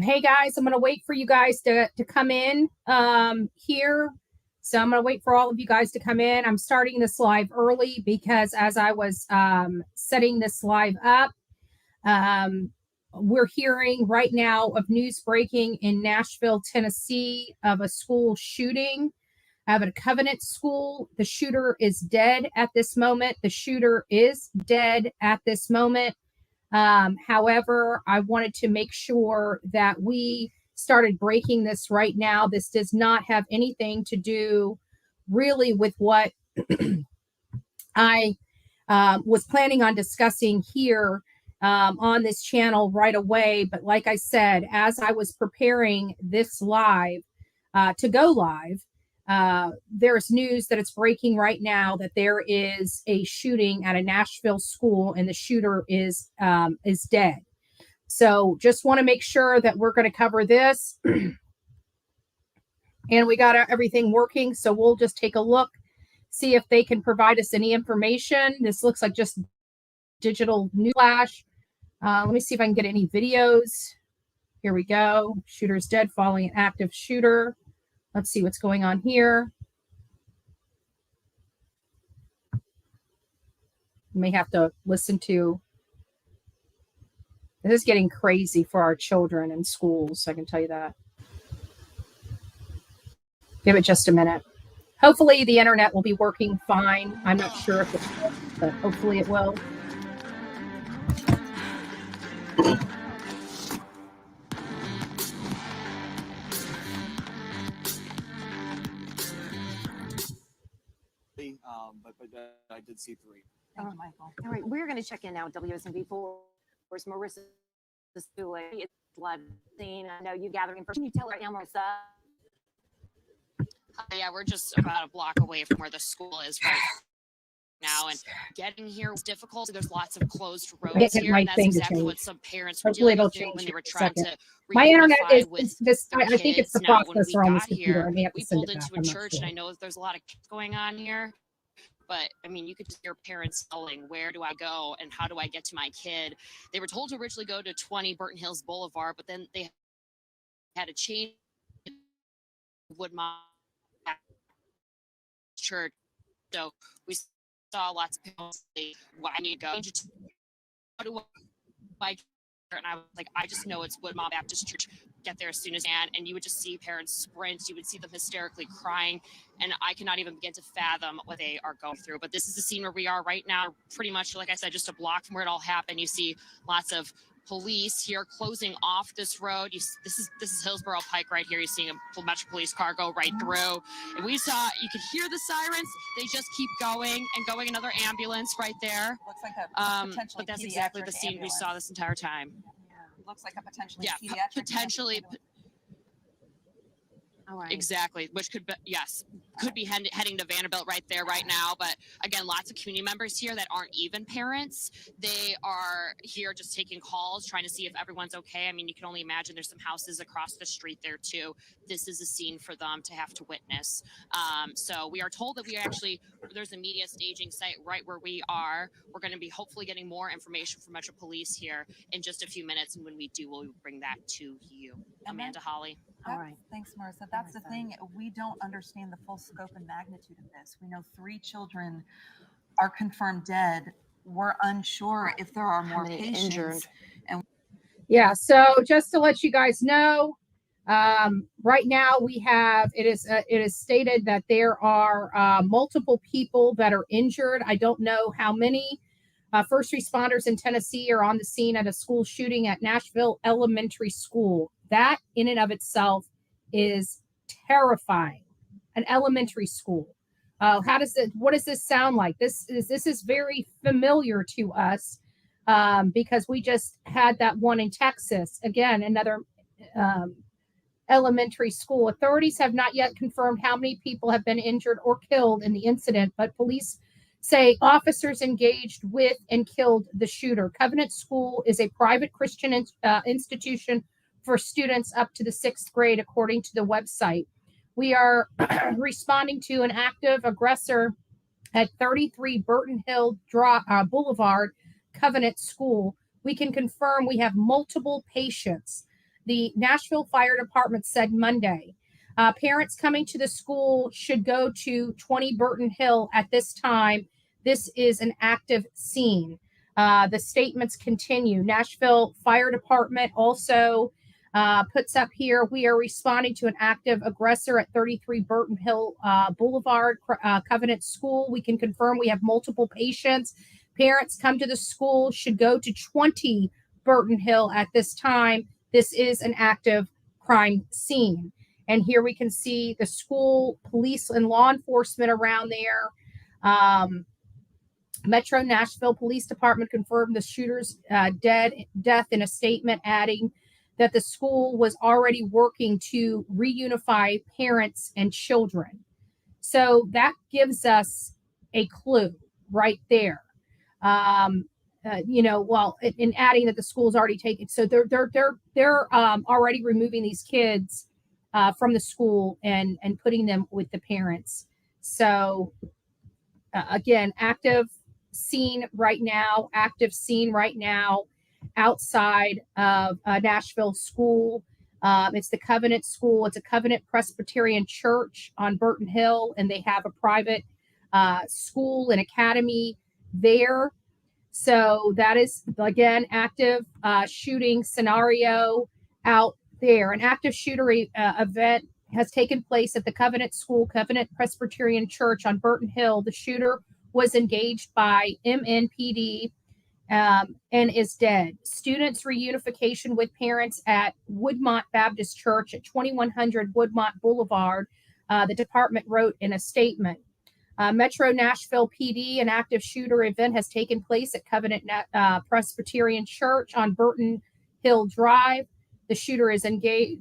Hey guys, I'm going to wait for you guys to come in here. So I'm going to wait for all of you guys to come in. I'm starting this live early because as I was setting this live up, we're hearing right now of news breaking in Nashville, Tennessee of a school shooting at a Covenant school. The shooter is dead at this moment. The shooter is dead at this moment. However, I wanted to make sure that we started breaking this right now. This does not have anything to do really with what I was planning on discussing here on this channel right away. But like I said, as I was preparing this live to go live, there's news that it's breaking right now that there is a shooting at a Nashville school and the shooter is dead. So just want to make sure that we're going to cover this and we got everything working. So we'll just take a look, see if they can provide us any information. This looks like just digital news flash. Let me see if I can get any videos. Here we go. Shooter's dead following an active shooter. Let's see what's going on here. You may have to listen to. This is getting crazy for our children in schools, I can tell you that. Give it just a minute. Hopefully the internet will be working fine. I'm not sure if it will, but hopefully it will. But I did see 3. Thank you, Michael. All right, we're going to check in now with WSMV Force. Marissa Stewart. It's blood scene. I know you gathering for. Can you tell right now, Marissa? Yeah, we're just about a block away from where the school is right now, and getting here was difficult. There's lots of closed roads here, and that's exactly what some parents were dealing with when they were trying to. My internet is this. I think it's the processor on this computer. I may have to we send pulled it back. into a church, and I know that there's a lot of kids going on here. But I mean, you could just hear parents yelling, "Where do I go? And how do I get to my kid?" They were told to originally go to 20 Burton Hills Boulevard, but then they had to change Woodmont Church. So we saw lots of people say, "Well, I need to go. How do I?" And I was like, "I just know it's Woodmont Baptist Church. Get there as soon as I can." And you would just see parents sprint. You would see them hysterically crying. And I cannot even begin to fathom what they are going through. But this is the scene where we are right now, pretty much, like I said, just a block from where it all happened. You see lots of police here closing off this road. This is Hillsborough Pike right here. You're seeing a Metro Police car go right through. And you could hear the sirens. They just keep going and going. Another ambulance right there. Looks like a potentially but that's exactly the scene ambulance. We saw this entire time. Yeah, looks like a potentially potentially. All right. Exactly, which could be heading to Vanderbilt right there right now. But again, lots of community members here that aren't even parents. They are here just taking calls, trying to see if everyone's okay. I mean, you can only imagine there's some houses across the street there too. This is a scene for them to have to witness. So we are told that there's a media staging site right where we are. We're going to be hopefully getting more information from Metro Police here in just a few minutes. And when we do, we'll bring that to you. Amanda Holly. All right. Thanks, Marissa. That's the thing. We don't understand the full scope and magnitude of this. We know 3 children are confirmed dead. We're unsure if there are more patients injured. And yeah, so just to let you guys know, right now we have it is stated that there are multiple people that are injured. I don't know how many. First responders in Tennessee are on the scene at a school shooting at Nashville Elementary School. That in and of itself is terrifying. An elementary school. What does this sound like? This is very familiar to us because we just had that one in Texas. Again, another elementary school. Authorities have not yet confirmed how many people have been injured or killed in the incident, but police say officers engaged with and killed the shooter. Covenant School is a private Christian institution for students up to the 6th grade, according to the website. We are responding to an active aggressor at 33 Burton Hill Boulevard, Covenant School. We can confirm we have multiple patients. the Nashville Fire Department said Monday. Parents coming to the school should go to 20 Burton Hill at this time. This is an active scene. The statements continue. Nashville Fire Department also puts up here, we are responding to an active aggressor at 33 Burton Hill Boulevard, Covenant School. We can confirm we have multiple patients. Parents come to the school should go to 20 Burton Hill at this time. This is an active crime scene. And here we can see the school, police, and law enforcement around there. Metro Nashville Police Department confirmed the shooter's death in a statement, adding that the school was already working to reunify parents and children. So that gives us a clue right there. In adding that the school's already taken, so they're already removing these kids from the school and putting them with the parents. So again, active scene right now outside of Nashville School. It's the Covenant School. It's a Covenant Presbyterian Church on Burton Hill, and they have a private school and academy there. So that is, again, active shooting scenario out there. An active shooter event has taken place at the Covenant School, Covenant Presbyterian Church on Burton Hill. The shooter was engaged by MNPD and is dead. Students reunification with parents at Woodmont Baptist Church at 2100 Woodmont Boulevard, the department wrote in a statement. Metro Nashville PD, an active shooter event has taken place at Covenant Presbyterian Church on Burton Hill Drive. The shooter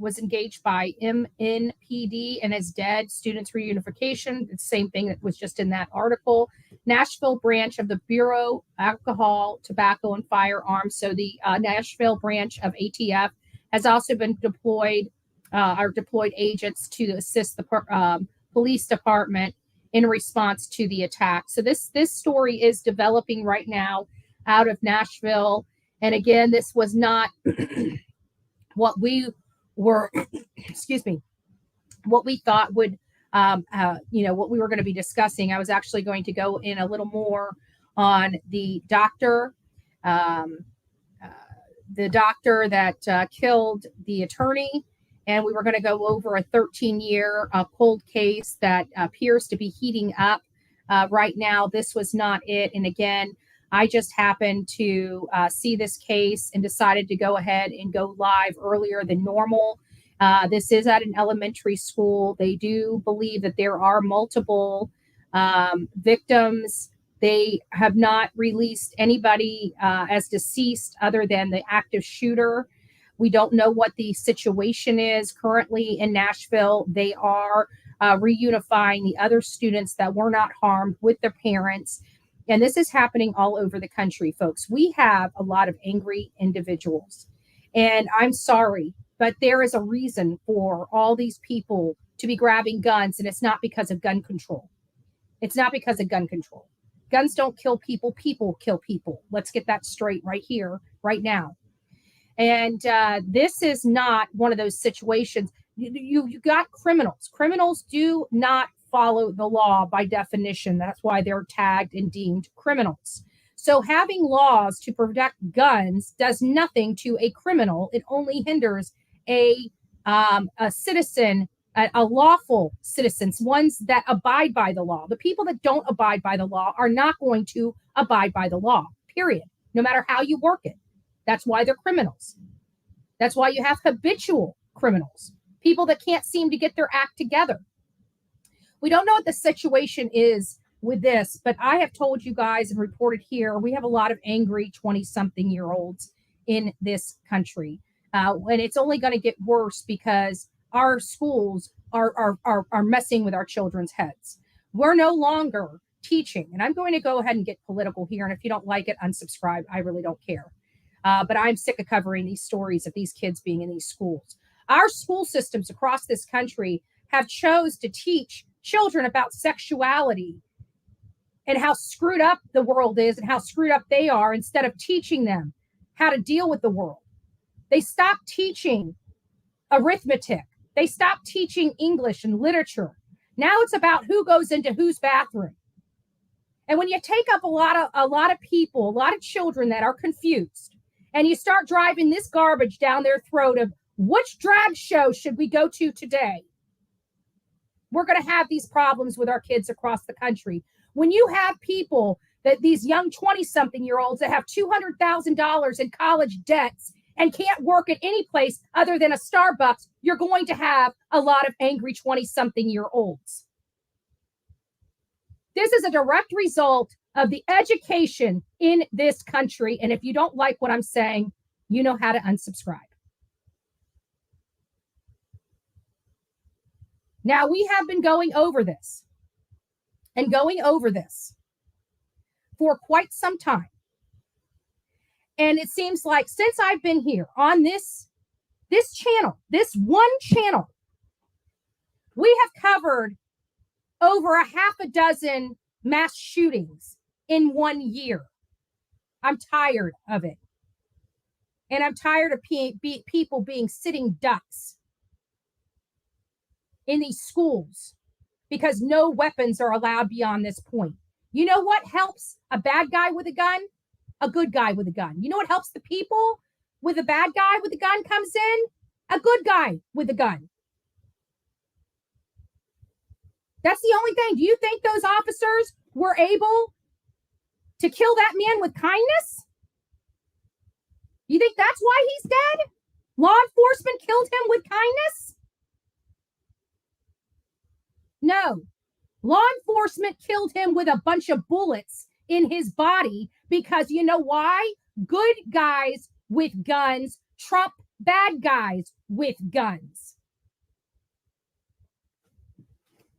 was engaged by MNPD and is dead. Students reunification, the same thing that was just in that article. Nashville branch of the Bureau Alcohol, Tobacco, and Firearms. So the Nashville branch of ATF has also been deployed agents to assist the police department in response to the attack. So this story is developing right now out of Nashville. And again, this was not what we were, what we thought would, what we were going to be discussing. I was actually going to go in a little more on the doctor that killed the attorney. And we were going to go over a 13-year cold case that appears to be heating up right now. This was not it. And again, I just happened to see this case and decided to go ahead and go live earlier than normal. This is at an elementary school. They do believe that there are multiple victims. They have not released anybody as deceased other than the active shooter. We don't know what the situation is currently in Nashville. They are reunifying the other students that were not harmed with their parents. And this is happening all over the country, folks. We have a lot of angry individuals. And I'm sorry, but there is a reason for all these people to be grabbing guns. And it's not because of gun control. It's not because of gun control. Guns don't kill people. People kill people. Let's get that straight right here, right now. And this is not one of those situations. You got criminals. Criminals do not follow the law by definition. That's why they're tagged and deemed criminals. So having laws to protect guns does nothing to a criminal. It only hinders a citizen, a lawful citizens, ones that abide by the law. The people that don't abide by the law are not going to abide by the law, period, no matter how you work it. That's why they're criminals. That's why you have habitual criminals, people that can't seem to get their act together. We don't know what the situation is with this, but I have told you guys and reported here, we have a lot of angry 20-something-year-olds in this country. And it's only going to get worse because our schools are messing with our children's heads. We're no longer teaching, and I'm going to go ahead and get political here. And if you don't like it, unsubscribe. I really don't care. But I'm sick of covering these stories of these kids being in these schools. Our school systems across this country have chose to teach children about sexuality and how screwed up the world is and how screwed up they are instead of teaching them how to deal with the world. They stopped teaching arithmetic. They stopped teaching English and literature. Now it's about who goes into whose bathroom. And when you take up a lot of people, a lot of children that are confused, and you start driving this garbage down their throat of which drag show should we go to today, we're going to have these problems with our kids across the country. When you have people that these young 20-something-year-olds that have $200,000 in college debts and can't work at any place other than a Starbucks, you're going to have a lot of angry 20-something-year-olds. This is a direct result of the education in this country. And if you don't like what I'm saying, you know how to unsubscribe. Now, we have been going over this for quite some time. And it seems like since I've been here on this channel, this one channel, we have covered over a half a dozen mass shootings in 1 year. I'm tired of it. And I'm tired of people being sitting ducks in these schools because no weapons are allowed beyond this point. You know what helps a bad guy with a gun? A good guy with a gun. You know what helps the people with a bad guy with a gun comes in? A good guy with a gun. That's the only thing. Do you think those officers were able to kill that man with kindness? You think that's why he's dead? Law enforcement killed him with kindness? No. Law enforcement killed him with a bunch of bullets in his body because you know why? Good guys with guns trump bad guys with guns.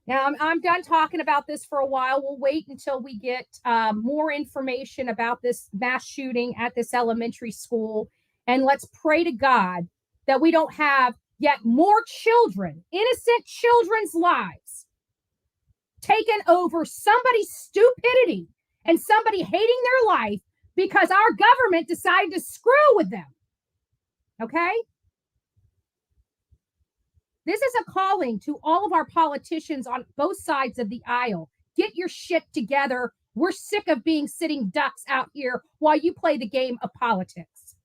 Now, I'm done talking about this for a while. We'll wait until we get more information about this mass shooting at this elementary school. And let's pray to God that we don't have yet more children, innocent children's lives, taken over somebody's stupidity and somebody hating their life because our government decided to screw with them. Okay? This is a calling to all of our politicians on both sides of the aisle. Get your shit together. We're sick of being sitting ducks out here while you play the game of politics.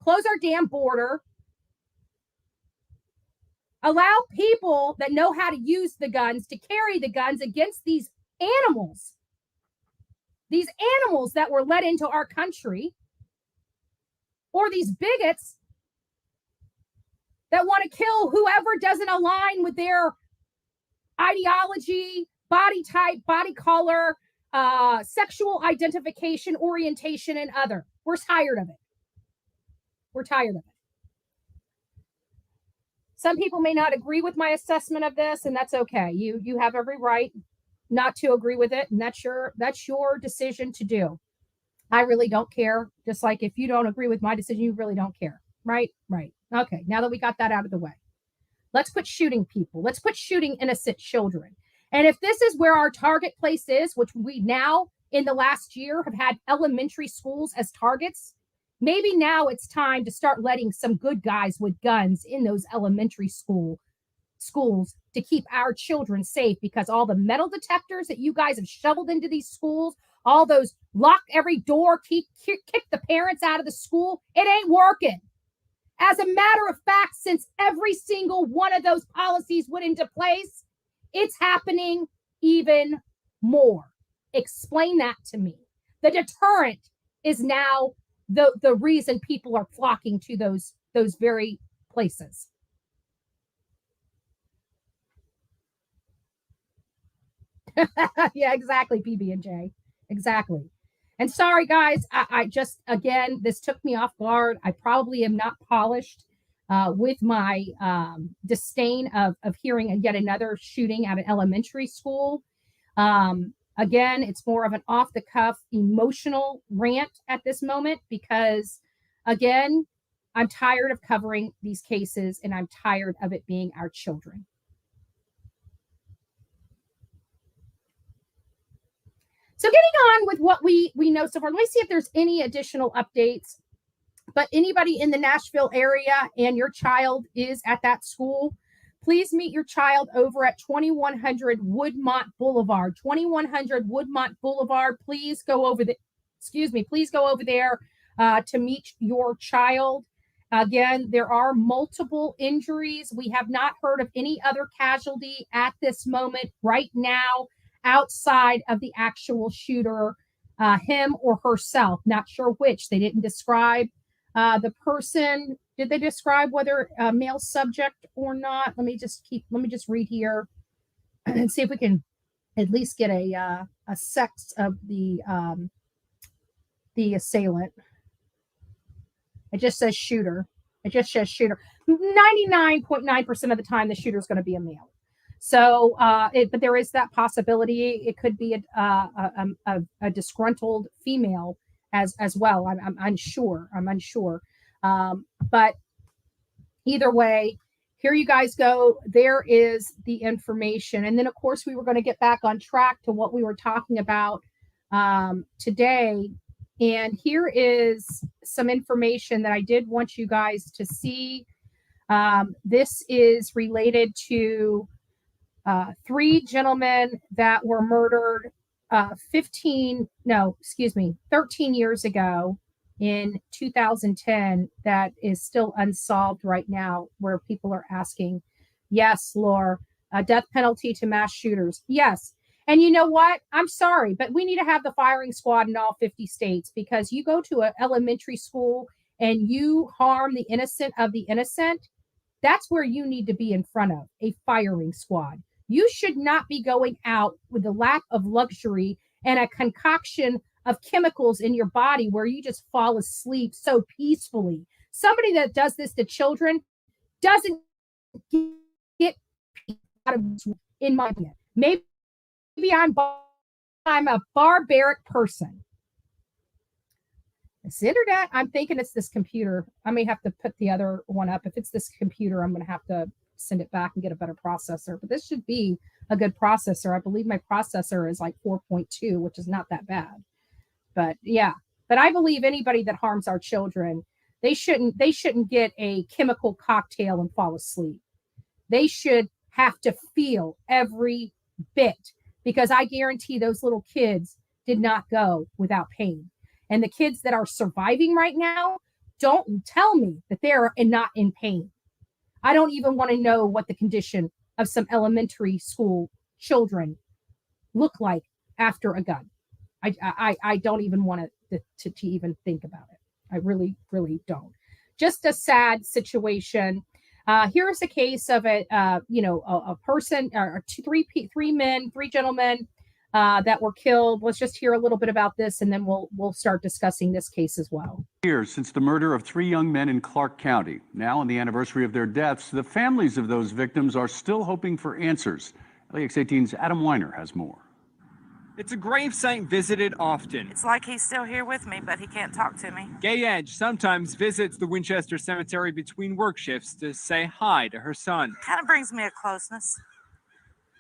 Close our damn border. Allow people that know how to use the guns to carry the guns against these animals that were let into our country, or these bigots that want to kill whoever doesn't align with their ideology, body type, body color, sexual identification, orientation, and other. We're tired of it. We're tired of it. Some people may not agree with my assessment of this, and that's okay. You have every right not to agree with it, and that's your decision to do. I really don't care. Just like if you don't agree with my decision, you really don't care. Right? Right. Okay, now that we got that out of the way, let's quit shooting people. Let's quit shooting innocent children. And if this is where our target place is, which we now in the last year have had elementary schools as targets, maybe now it's time to start letting some good guys with guns in those elementary schools to keep our children safe, because all the metal detectors that you guys have shoveled into these schools, all those lock every door, kick the parents out of the school, it ain't working. As a matter of fact, since every single one of those policies went into place, it's happening even more. Explain that to me. The deterrent is now the reason people are flocking to those very places. Yeah, exactly, PB&J. Exactly. And sorry, guys, I just, again, this took me off guard. I probably am not polished with my disdain of hearing yet another shooting at an elementary school. Again, it's more of an off-the-cuff emotional rant at this moment because, again, I'm tired of covering these cases and I'm tired of it being our children. So getting on with what we know so far, let me see if there's any additional updates But anybody in the Nashville area and your child is at that school, please meet your child over at 2100 Woodmont Boulevard. 2100 Woodmont Boulevard. Please go over the, please go over there to meet your child. Again, there are multiple injuries. We have not heard of any other casualty at this moment right now outside of the actual shooter, him or herself. Not sure which. They didn't describe the person. Did they describe whether a male subject or not? Let me just read here and see if we can at least get a sex of the assailant. It just says shooter. 99.9% of the time, the shooter is going to be a male. So, but there is that possibility. It could be a disgruntled female as well. I'm unsure. But either way, here you guys go. There is the information. And then, of course, we were going to get back on track to what we were talking about today. And here is some information that I did want you guys to see. This is related to 3 gentlemen that were murdered 13 years ago in 2010 that is still unsolved right now, where people are asking, yes, Laura, a death penalty to mass shooters. Yes. And you know what? I'm sorry, but we need to have the firing squad in all 50 states, because you go to an elementary school and you harm the innocent of the innocent. That's where you need to be in front of a firing squad. You should not be going out with the lack of luxury and a concoction of chemicals in your body where you just fall asleep so peacefully. Somebody that does this to children doesn't get out of, in my opinion. Maybe I'm a barbaric person. This internet, I'm thinking it's this computer. I may have to put the other one up. If it's this computer, I'm going to have to send it back and get a better processor. But this should be a good processor. I believe my processor is like 4.2, which is not that bad. But yeah, but I believe anybody that harms our children, they shouldn't get a chemical cocktail and fall asleep. They should have to feel every bit, because I guarantee those little kids did not go without pain. And the kids that are surviving right now, don't tell me that they're not in pain. I don't even want to know what the condition of some elementary school children look like after a gun. I don't even want to even think about it. I really, really don't. Just a sad situation. Here's a case of a person, or three gentlemen that were killed. Let's just hear a little bit about this, and then we'll start discussing this case as well. Years since the murder of 3 young men in Clark County. Now, on the anniversary of their deaths, the families of those victims are still hoping for answers. LEX18's Adam Weiner has more. It's a gravesite visited often. It's like he's still here with me, but he can't talk to me. Gay Edge sometimes visits the Winchester Cemetery between work shifts to say hi to her son. Kind of brings me a closeness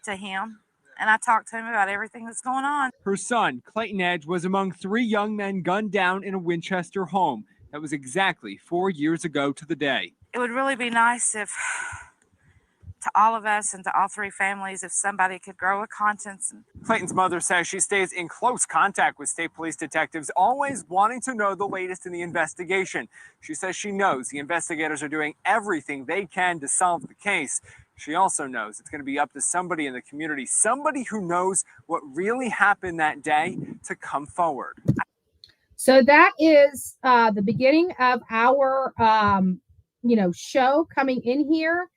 to him, and I talk to him about everything that's going on. Her son, Clayton Edge, was among 3 young men gunned down in a Winchester home. That was exactly 4 years ago to the day. It would really be nice if, to all of us and to all 3 families, if somebody could grow a conscience. Clayton's mother says she stays in close contact with state police detectives, always wanting to know the latest in the investigation. She says she knows the investigators are doing everything they can to solve the case. She also knows it's going to be up to somebody in the community, somebody who knows what really happened that day, to come forward. So that is the beginning of our, show coming in here.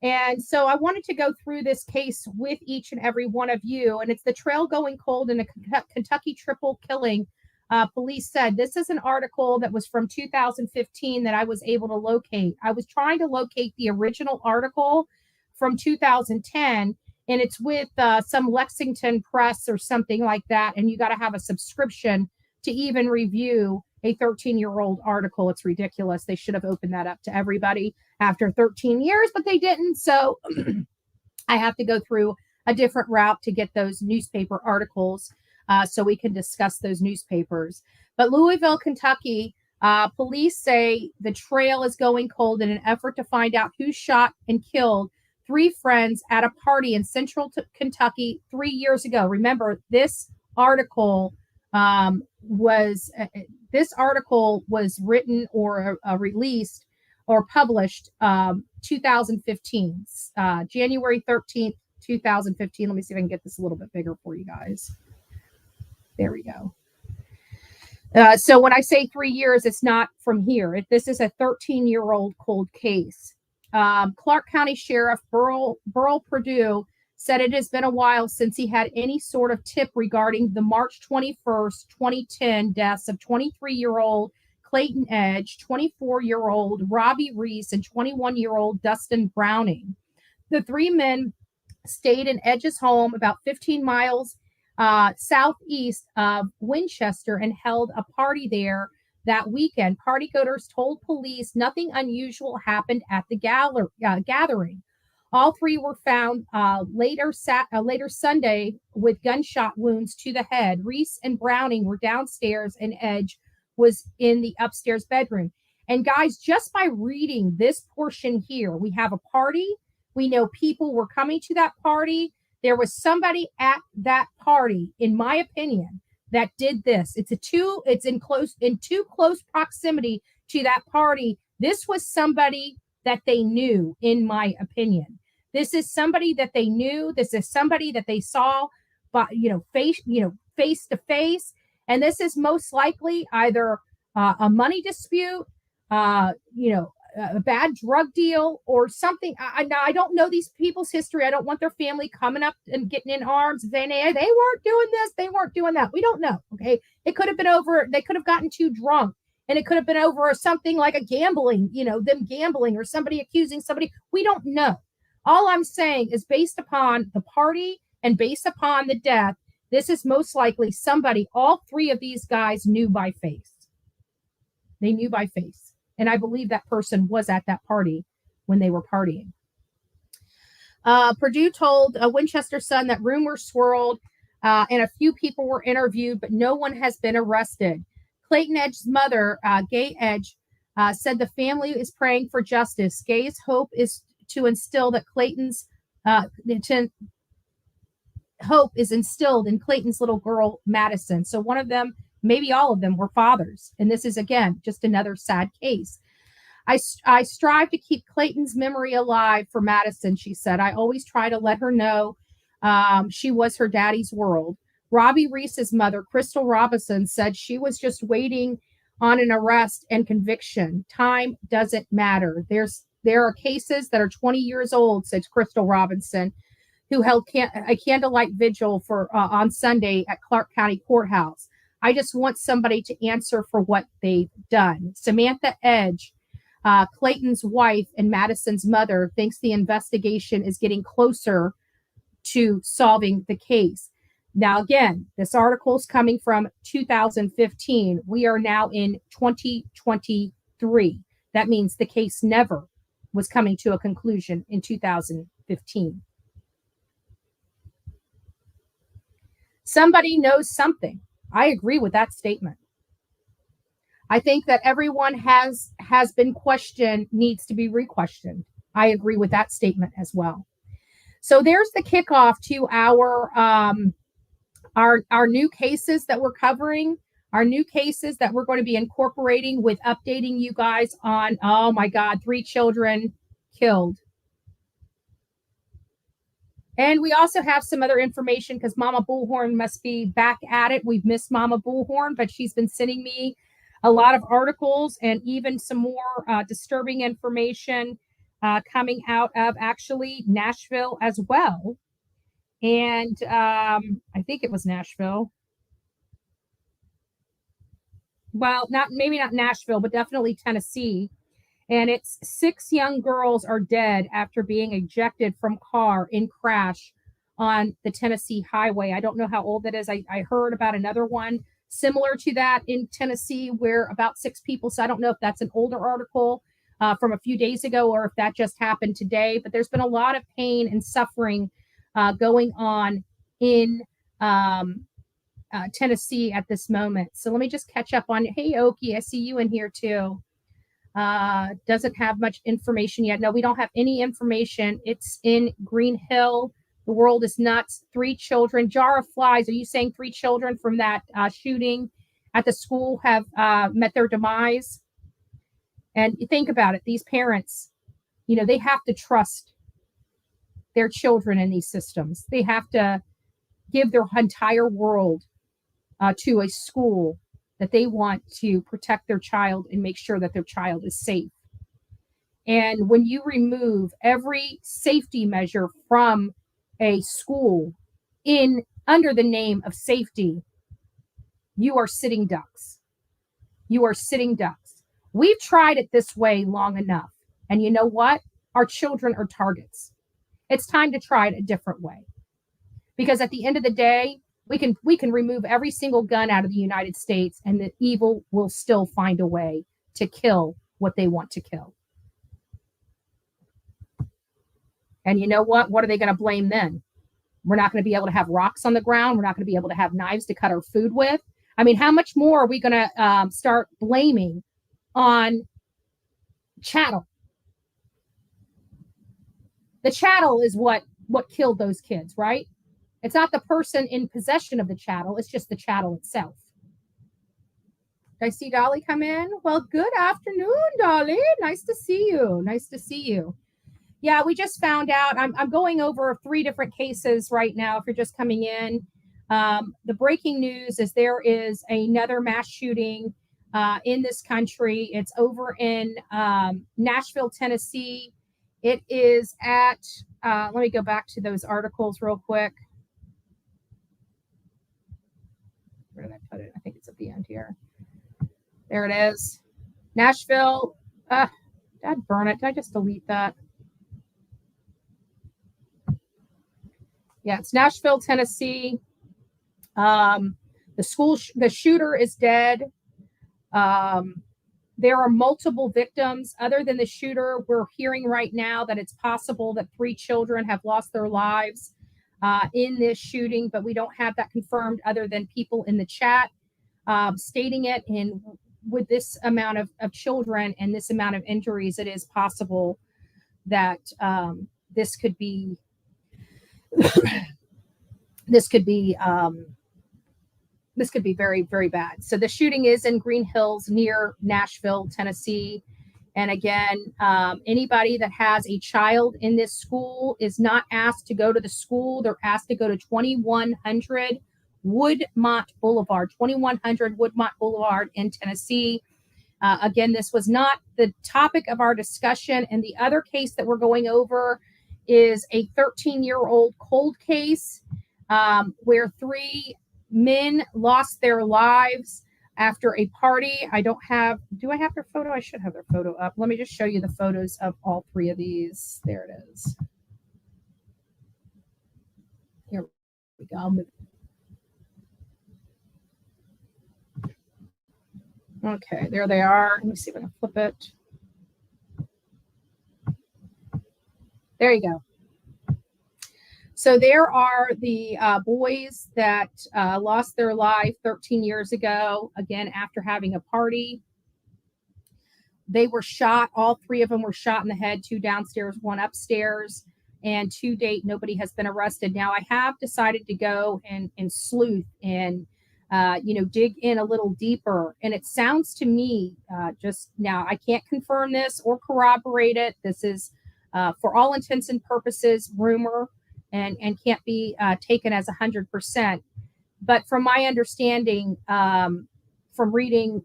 And so I wanted to go through this case with each and every one of you. And it's the trail going cold in a Kentucky triple killing. Police said this is an article that was from 2015 that I was able to locate. I was trying to locate the original article from 2010, and it's with some Lexington Press or something like that. And you got to have a subscription to even review a 13-year-old article. It's ridiculous. They should have opened that up to everybody after 13 years, but they didn't. So I have to go through a different route to get those newspaper articles so we can discuss those newspapers. But Louisville, Kentucky, Police say the trail is going cold in an effort to find out who shot and killed 3 friends at a party in central Kentucky 3 years ago. Remember, this article was written or released or published 2015, January 13th, 2015. Let me see if I can get this a little bit bigger for you guys. There we go. So when I say 3 years, it's not from here. This is a 13-year-old cold case. Clark County Sheriff Burl Purdue said it has been a while since he had any sort of tip regarding the March 21st, 2010 deaths of 23-year-old Clayton Edge, 24-year-old Robbie Reese, and 21-year-old Dustin Browning. The 3 men stayed in Edge's home about 15 miles southeast of Winchester and held a party there that weekend. Partygoers told police nothing unusual happened at the gathering. All 3 were found later Sunday with gunshot wounds to the head. Reese and Browning were downstairs and Edge was in the upstairs bedroom. And guys, just by reading this portion here, we have a party. We know people were coming to that party. There was somebody at that party, in my opinion, that did this. It's in too close proximity to that party. This was somebody that they knew, in my opinion. This is somebody that they knew. This is somebody that they saw, but face to face. And this is most likely either a money dispute, a bad drug deal or something. I don't know these people's history. I don't want their family coming up and getting in arms and saying, hey, they weren't doing this, they weren't doing that. We don't know. Okay. It could have been over. They could have gotten too drunk, and it could have been over something like a gambling, them gambling or somebody accusing somebody. We don't know. All I'm saying is based upon the party and based upon the death, this is most likely somebody all 3 of these guys knew by face. They knew by face. And I believe that person was at that party when they were partying. Purdue told a Winchester Sun that rumors swirled and a few people were interviewed, but no one has been arrested. Clayton Edge's mother, Gay Edge, said the family is praying for justice. Gay's hope is to instill that hope is instilled in Clayton's little girl, Madison. So one of them, maybe all of them, were fathers. And this is, again, just another sad case. I strive to keep Clayton's memory alive for Madison, she said. I always try to let her know she was her daddy's world. Robbie Reese's mother, Crystal Robinson, said she was just waiting on an arrest and conviction. Time doesn't matter. There are cases that are 20 years old, said Crystal Robinson, who held a candlelight vigil on Sunday at Clark County Courthouse. I just want somebody to answer for what they've done. Samantha Edge, Clayton's wife and Madison's mother, thinks the investigation is getting closer to solving the case. Now, again, this article is coming from 2015. We are now in 2023. That means the case never was coming to a conclusion in 2015. Somebody knows something. I agree with that statement. I think that everyone has been questioned, needs to be re-questioned. I agree with that statement as well. So there's the kickoff to our new cases that we're covering, our new cases that we're going to be incorporating with updating you guys on, oh my God, 3 children killed. And we also have some other information because Mama Bullhorn must be back at it. We've missed Mama Bullhorn, but she's been sending me a lot of articles and even some more disturbing information coming out of actually Nashville as well. And I think it was Nashville. Well, maybe not Nashville, but definitely Tennessee. And it's 6 young girls are dead after being ejected from car in crash on the Tennessee highway. I don't know how old that is. I heard about another one similar to that in Tennessee where about 6 people. So I don't know if that's an older article from a few days ago or if that just happened today. But there's been a lot of pain and suffering going on in Tennessee at this moment. So let me just catch up on. Hey, Okie, I see you in here too. Doesn't have much information yet. No, we don't have any information. It's in Green Hill. The world is nuts. 3 children. Jar of flies. Are you saying 3 children from that shooting at the school have met their demise? And you think about it. These parents, you know, they have to trust their children in these systems. They have to give their entire world to a school that they want to protect their child and make sure that their child is safe. And when you remove every safety measure from a school in under the name of safety, you are sitting ducks. You are sitting ducks. We've tried it this way long enough. And you know what? Our children are targets. It's time to try it a different way. Because at the end of the day, we can remove every single gun out of the United States and the evil will still find a way to kill what they want to kill. And you know what? What are they going to blame then? We're not going to be able to have rocks on the ground. We're not going to be able to have knives to cut our food with. I mean, how much more are we going to start blaming on chattel? The chattel is what killed those kids, right? It's not the person in possession of the chattel. It's just the chattel itself. Did I see Dolly come in? Well, good afternoon, Dolly. Nice to see you. Nice to see you. Yeah, we just found out. I'm going over 3 different cases right now if you're just coming in. The breaking news is there is another mass shooting in this country. It's over in Nashville, Tennessee. It is at, let me go back to those articles real quick. Where did I put it? I think it's at the end here. There it is. Nashville. Dad burn it. Did I just delete that? Yeah, it's Nashville, Tennessee. The shooter is dead. There are multiple victims. Other than the shooter, we're hearing right now that it's possible that 3 children have lost their lives in this shooting, but we don't have that confirmed other than people in the chat stating it. And with this amount of children and this amount of injuries, it is possible that this could be very, very bad. So the shooting is in Green Hills near Nashville, Tennessee. And again, anybody that has a child in this school is not asked to go to the school. They're asked to go to 2100 Woodmont Boulevard, 2100 Woodmont Boulevard in Tennessee. Again, this was not the topic of our discussion. And the other case that we're going over is a 13-year-old cold case where 3 men lost their lives after a party. Do I have their photo? I should have their photo up. Let me just show you the photos of all 3 of these. There it is. Here we go. Okay, there they are. Let me see if I can flip it. There you go. So there are the boys that lost their life 13 years ago, again, after having a party. They were shot. All 3 of them were shot in the head, 2 downstairs, 1 upstairs. And to date, nobody has been arrested. Now, I have decided to go and sleuth and, dig in a little deeper. And it sounds to me, just now, I can't confirm this or corroborate it. This is, for all intents and purposes, rumor. And can't be taken as 100%. But from my understanding, from reading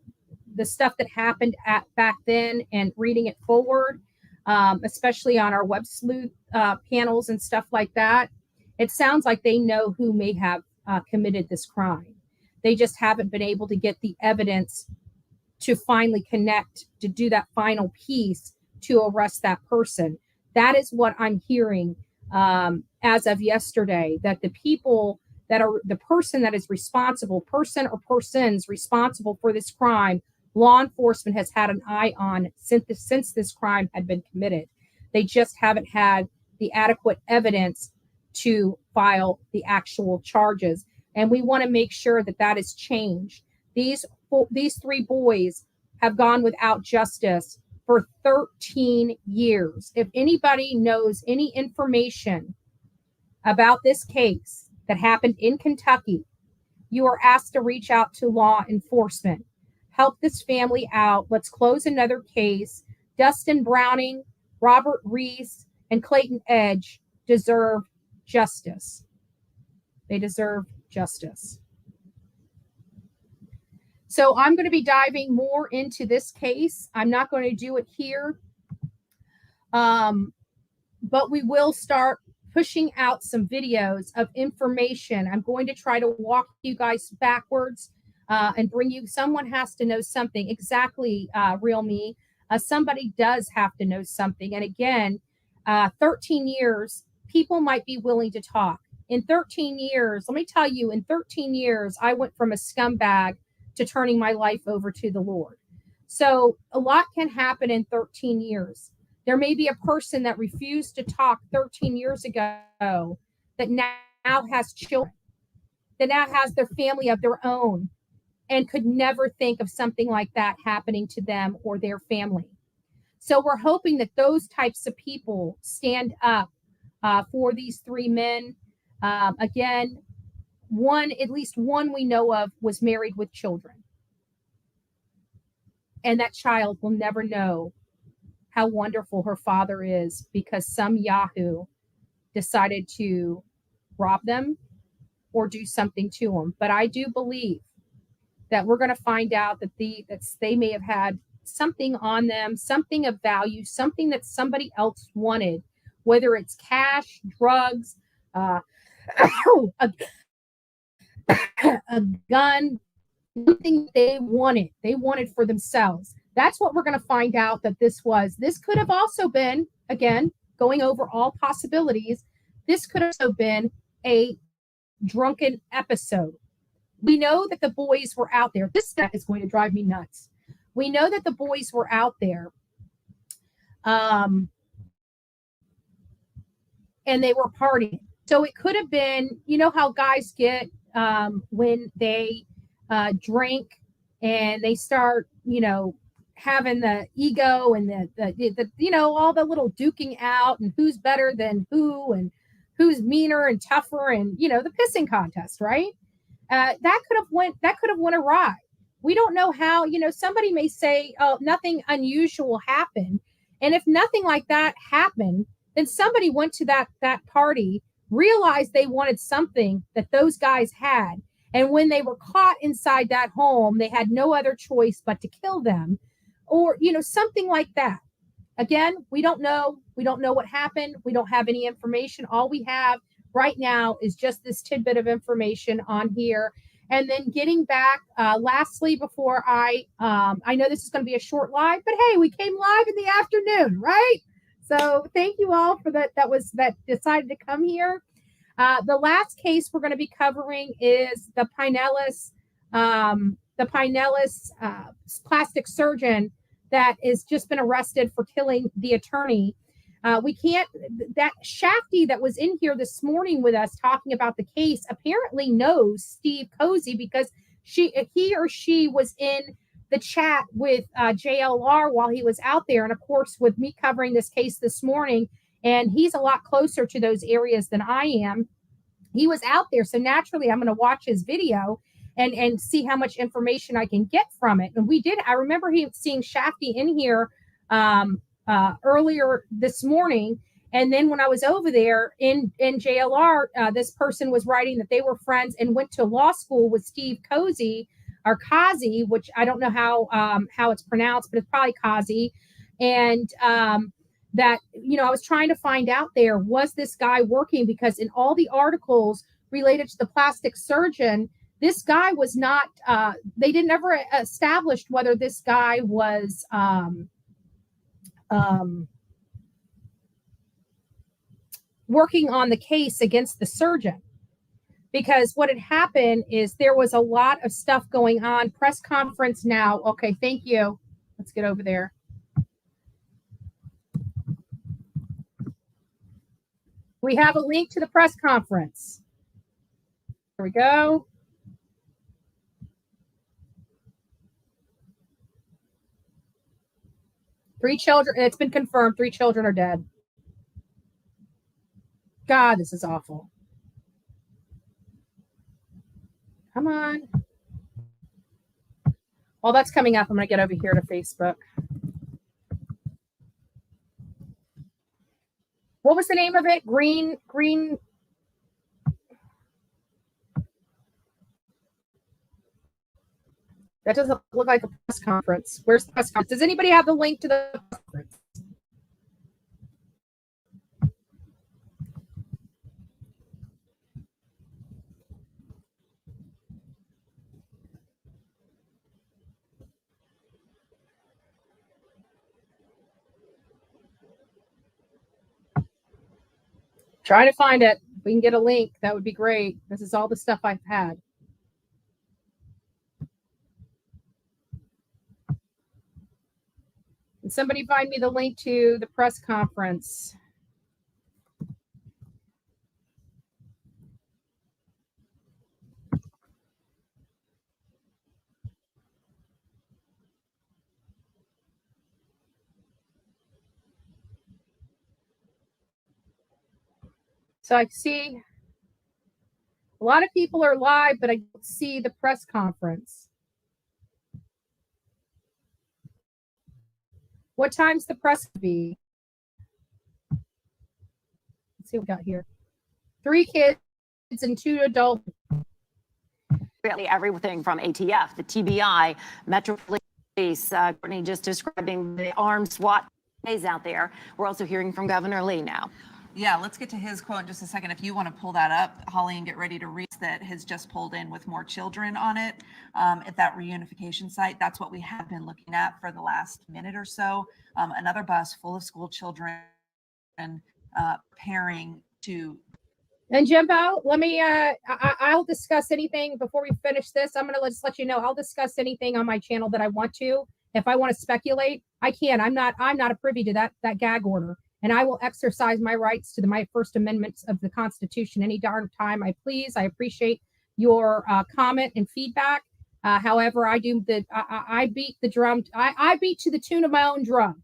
the stuff that happened back then and reading it forward, especially on our web sleuth panels and stuff like that, it sounds like they know who may have committed this crime. They just haven't been able to get the evidence to finally connect, to do that final piece to arrest that person. That is what I'm hearing as of yesterday, that the people that are the person that is responsible, person or persons responsible for this crime, law enforcement has had an eye on since this crime had been committed. They just haven't had the adequate evidence to file the actual charges. And we want to make sure that that is changed. These three boys have gone without justice for 13 years. If anybody knows any information about this case that happened in Kentucky, you are asked to reach out to law enforcement. Help this family out. Let's close another case. Dustin Browning, Robert Reese, and Clayton Edge deserve justice. They deserve justice. So I'm going to be diving more into this case. I'm not going to do it here, but we will start pushing out some videos of information. I'm going to try to walk you guys backwards and bring you, someone has to know something. Exactly, Real Me. Somebody does have to know something. And again, 13 years, people might be willing to talk. In 13 years, let me tell you, in 13 years, I went from a scumbag to turning my life over to the Lord. So a lot can happen in 13 years. There may be a person that refused to talk 13 years ago that now has children, that now has their family of their own, and could never think of something like that happening to them or their family. So we're hoping that those types of people stand up for these three men. Again, at least one we know of was married with children. And that child will never know how wonderful her father is because some Yahoo decided to rob them or do something to them. But I do believe that we're going to find out that they may have had something on them, something of value, something that somebody else wanted, whether it's cash, drugs, a gun, something they wanted for themselves. That's what we're going to find out that this was. This could have also been, again, going over all possibilities, this could have also been a drunken episode. We know that the boys were out there. This stat is going to drive me nuts. We know that the boys were out there and they were partying. So it could have been, you know how guys get when they drink and they start, having the ego and the all the little duking out and who's better than who and who's meaner and tougher and the pissing contest, right? That could have went awry. We don't know how. Somebody may say, "Oh, nothing unusual happened," and if nothing like that happened, then somebody went to that party, realized they wanted something that those guys had, and when they were caught inside that home, they had no other choice but to kill them, or something like that. Again, we don't know. We don't know what happened. We don't have any information. All we have right now is just this tidbit of information on here. And then getting back, lastly, before I know this is going to be a short live, but hey, we came live in the afternoon, right? So thank you all for that decided to come here. The last case we're going to be covering is the Pinellas plastic surgeon that has just been arrested for killing the attorney. That Shafty that was in here this morning with us talking about the case apparently knows Steve Cozy because he or she was in the chat with JLR while he was out there. And of course, with me covering this case this morning, and he's a lot closer to those areas than I am, he was out there. So naturally, I'm going to watch his video and see how much information I can get from it. And I remember seeing Shafty in here earlier this morning. And then when I was over there in JLR, this person was writing that they were friends and went to law school with Steve Cozy, or Kazi, which I don't know how it's pronounced, but it's probably Kazi. And that, I was trying to find out there, was this guy working? Because in all the articles related to the plastic surgeon, this guy was not, they didn't ever establish whether this guy was working on the case against the surgeon. Because what had happened is there was a lot of stuff going on. Press conference now. Okay, thank you. Let's get over there. We have a link to the press conference. Here we go. Three children. It's been confirmed. 3 children are dead. God, this is awful. Come on. While that's coming up, I'm going to get over here to Facebook. What was the name of it? Green. That doesn't look like a press conference. Where's the press conference? Does anybody have the link to the press conference? Try to find it. If we can get a link, that would be great. This is all the stuff I've had. Can somebody find me the link to the press conference? So I see a lot of people are live, but I don't see the press conference. What time's the press be? Let's see what we got here. 3 kids and 2 adults. Really everything from ATF, the TBI, Metro Police, Courtney just describing the armed SWAT days out there. We're also hearing from Governor Lee now. Yeah, let's get to his quote in just a second. If you want to pull that up, Holly, and get ready to read that has just pulled in with more children on it at that reunification site. That's what we have been looking at for the last minute or so. Another bus full of school children preparing to. And Jimbo, let me, I'll discuss anything before we finish this. I'm going to just let you know, I'll discuss anything on my channel that I want to. If I want to speculate, I can. I'm not a privy to that gag order. And I will exercise my rights to my First Amendment of the Constitution any darn time I please. I appreciate your comment and feedback. However, I beat the drum. I beat to the tune of my own drum.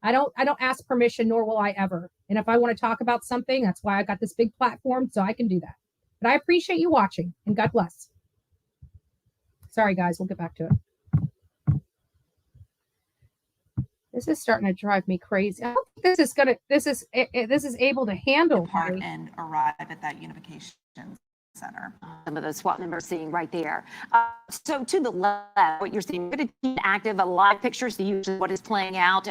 I don't ask permission, nor will I ever. And if I want to talk about something, that's why I got this big platform, so I can do that. But I appreciate you watching, and God bless. Sorry, guys. We'll get back to it. This is starting to drive me crazy. I don't think this is able to handle depart and arrive at that unification center. Some of the SWAT members seeing right there. So to the left, what you're seeing, good active, a live picture, so usually what is playing out.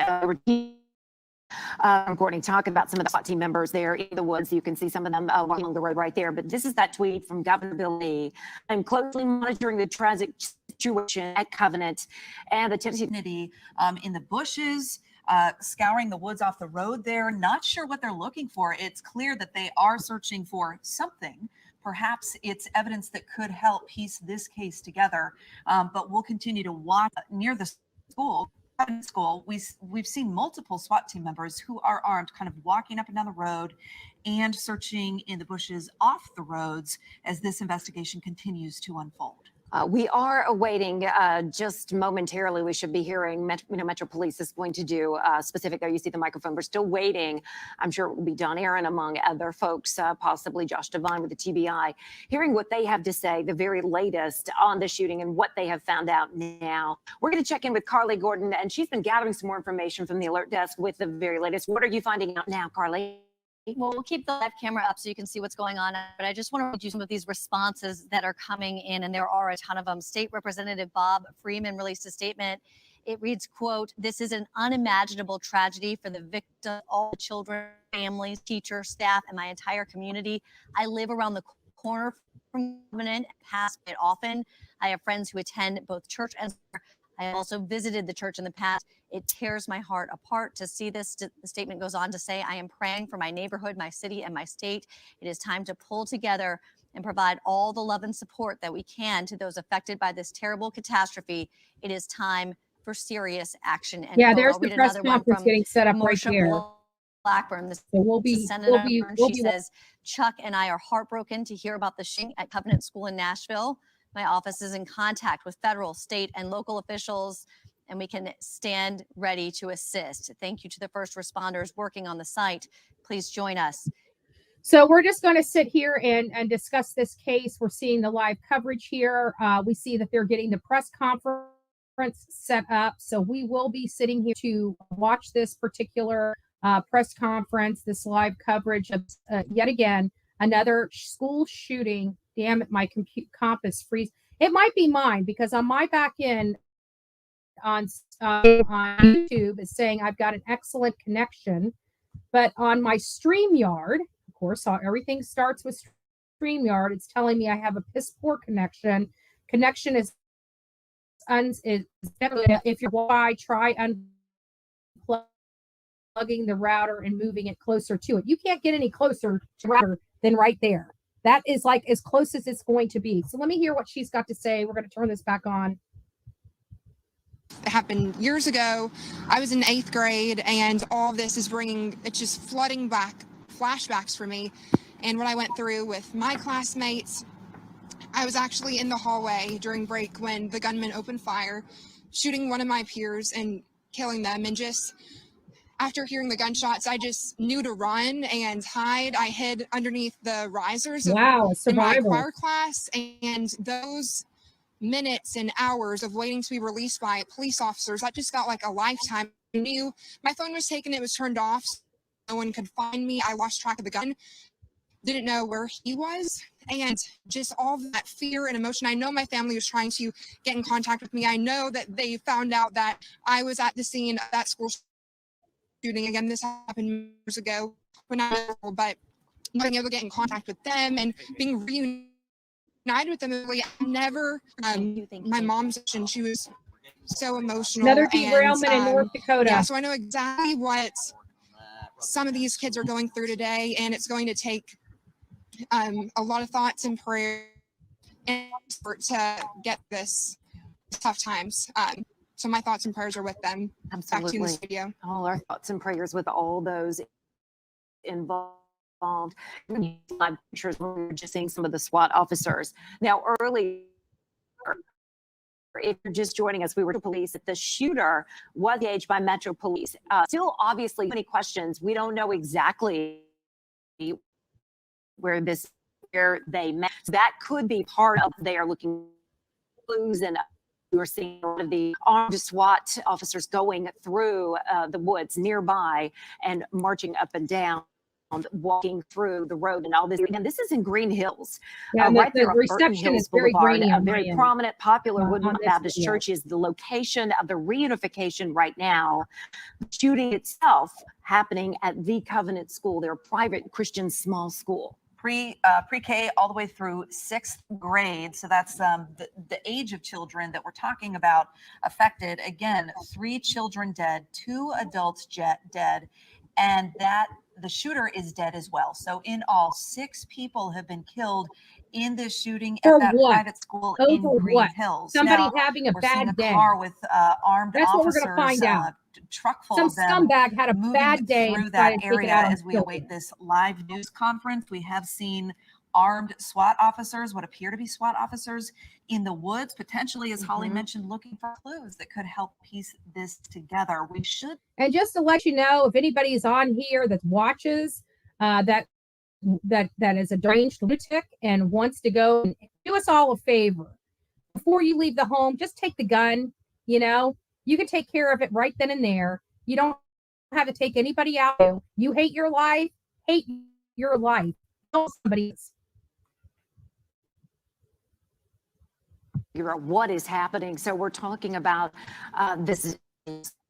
Courtney, talk about some of the SWAT team members there in the woods. You can see some of them walking along the road right there. But this is that tweet from Governor Bill Lee. I'm closely monitoring the tragic situation at Covenant and the Tennessee in the bushes, scouring the woods off the road there. Not sure what they're looking for. It's clear that they are searching for something. Perhaps it's evidence that could help piece this case together. But we'll continue to watch near the school. We've seen multiple SWAT team members who are armed kind of walking up and down the road and searching in the bushes off the roads as this investigation continues to unfold. We are awaiting just momentarily. We should be hearing Metro Police is going to do specific there. You see the microphone. We're still waiting. I'm sure it will be Don Aaron among other folks, possibly Josh Devine with the TBI, hearing what they have to say, the very latest on the shooting and what they have found out now. We're going to check in with Carly Gordon, and she's been gathering some more information from the alert desk with the very latest. What are you finding out now, Carly? Well, we'll keep the live camera up so you can see what's going on. But I just want to read you some of these responses that are coming in, and there are a ton of them. State Representative Bob Freeman released a statement. It reads, quote, "This is an unimaginable tragedy for the victim, all the children, families, teachers, staff, and my entire community. I live around the corner from Covenant, pass it often. I have friends who attend both church and I also visited the church in the past. It tears my heart apart to see this." The statement goes on to say, "I am praying for my neighborhood, my city, and my state. It is time to pull together and provide all the love and support that we can to those affected by this terrible catastrophe. It is time for serious action." And yeah, there's the press conference getting set up right here. Blackburn, this So we'll be, Senator we'll be, Blackburn, we'll she be says, Chuck and I are heartbroken to hear about the shooting at Covenant School in Nashville. My office is in contact with federal, state, and local officials, and we can stand ready to assist. Thank you to the first responders working on the site. Please join us. So we're just going to sit here and discuss this case. We're seeing the live coverage here. We see that they're getting the press conference set up. So we will be sitting here to watch this particular press conference, this live coverage of yet again another school shooting. Damn it, my comp is freeze. It might be mine because on my back end on YouTube is saying I've got an excellent connection, but on my StreamYard, of course, everything starts with StreamYard. It's telling me I have a piss poor connection. Connection is if you're Wi-Fi, try unplugging the router and moving it closer to it. You can't get any closer to the router than right there. That is like as close as it's going to be. So let me hear what she's got to say. We're going to turn this back on. It happened years ago. I was in 8th grade, and all this is it's just flooding back flashbacks for me and what I went through with my classmates. I was actually in the hallway during break when the gunman opened fire, shooting one of my peers and killing them. And just after hearing the gunshots, I just knew to run and hide. I hid underneath the risers in my choir class, and those minutes and hours of waiting to be released by police officers, that just felt like a lifetime. I knew my phone was taken, it was turned off, so no one could find me. I lost track of the gun, didn't know where he was, and just all that fear and emotion. I know my family was trying to get in contact with me. I know that they found out that I was at the scene of that school shooting. Again, this happened years ago when I was little, but not being able to get in contact with them and being reunited with them. I never, my mom's, and she was so emotional. Another derailment in North Dakota. Yeah, so I know exactly what some of these kids are going through today, and it's going to take a lot of thoughts and prayer and effort to get this tough times. So my thoughts and prayers are with them. Absolutely. Back to the studio. All our thoughts and prayers with all those involved. Live pictures when we were just seeing some of the SWAT officers. Now, early, if you're just joining us, we were police. The shooter was engaged by Metro Police. Still, obviously, many questions. We don't know exactly where they met. So that could be part of their looking clues, and we're seeing one of the armed SWAT officers going through the woods nearby and marching up and down, walking through the road and all this. And this is in Green Hills. Yeah, right the there on reception Burton Hills is very Boulevard. grainy A on very my end. prominent, popular On Woodmont this Baptist video. Church is the location of the reunification right now. The shooting itself happening at the Covenant School, their private Christian small school. Pre-K all the way through 6th grade. So that's the age of children that we're talking about affected. Again, 3 children dead, 2 adults dead, and that the shooter is dead as well. So in all, 6 people have been killed in this shooting at that private school in Green Hills. Somebody Now, having a we're seeing bad a day. car with armed That's what officers, we're going to find out. truck full Some of them scumbag had a moving bad day through and that decided to take it area out on as we children. await this live news conference. We have seen armed SWAT officers, what appear to be SWAT officers, in the woods, potentially, as Holly mentioned, looking for clues that could help piece this together. We should. And just to let you know, if anybody is on here that watches, that is a deranged lunatic and wants to go, do us all a favor. Before you leave the home, just take the gun. You know, you can take care of it right then and there. You don't have to take anybody out. You hate your life, hate your life. Don't somebody else. Figure out what is happening. So we're talking about this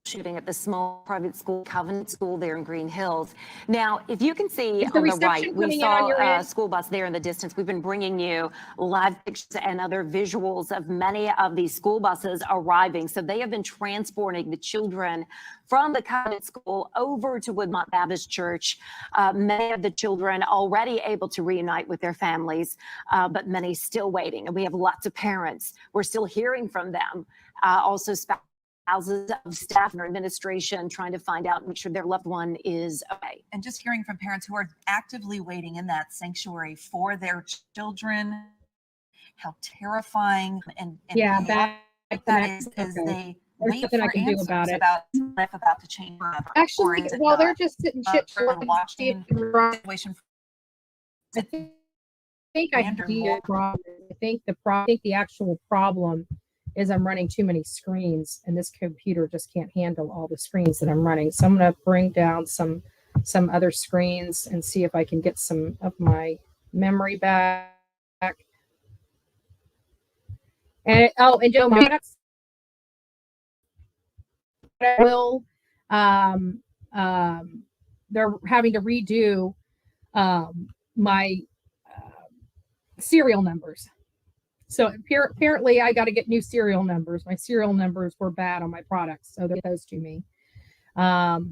shooting at the small private school, Covenant School there in Green Hills. Now, if you can see on the right, we saw a school bus there in the distance. We've been bringing you live pictures and other visuals of many of these school buses arriving. So they have been transporting the children from the Covenant School over to Woodmont Baptist Church. Many of the children already able to reunite with their families, but many still waiting. And we have lots of parents. We're still hearing from them. Also, thousands of staff and administration trying to find out and make sure their loved one is okay. And just hearing from parents who are actively waiting in that sanctuary for their children, how terrifying and Yeah, chaotic that is as they There's wait nothing I for can do answers about it. about life about to change forever. Or Actually, is it while they're not? just sitting chit chatting, Watching situation. I think I see a problem. I think the actual problem is I'm running too many screens, and this computer just can't handle all the screens that I'm running. So I'm going to bring down some other screens and see if I can get some of my memory back. And and Joe, that's will they're having to redo my serial numbers. So apparently I got to get new serial numbers. My serial numbers were bad on my products, so they'll get those to me. So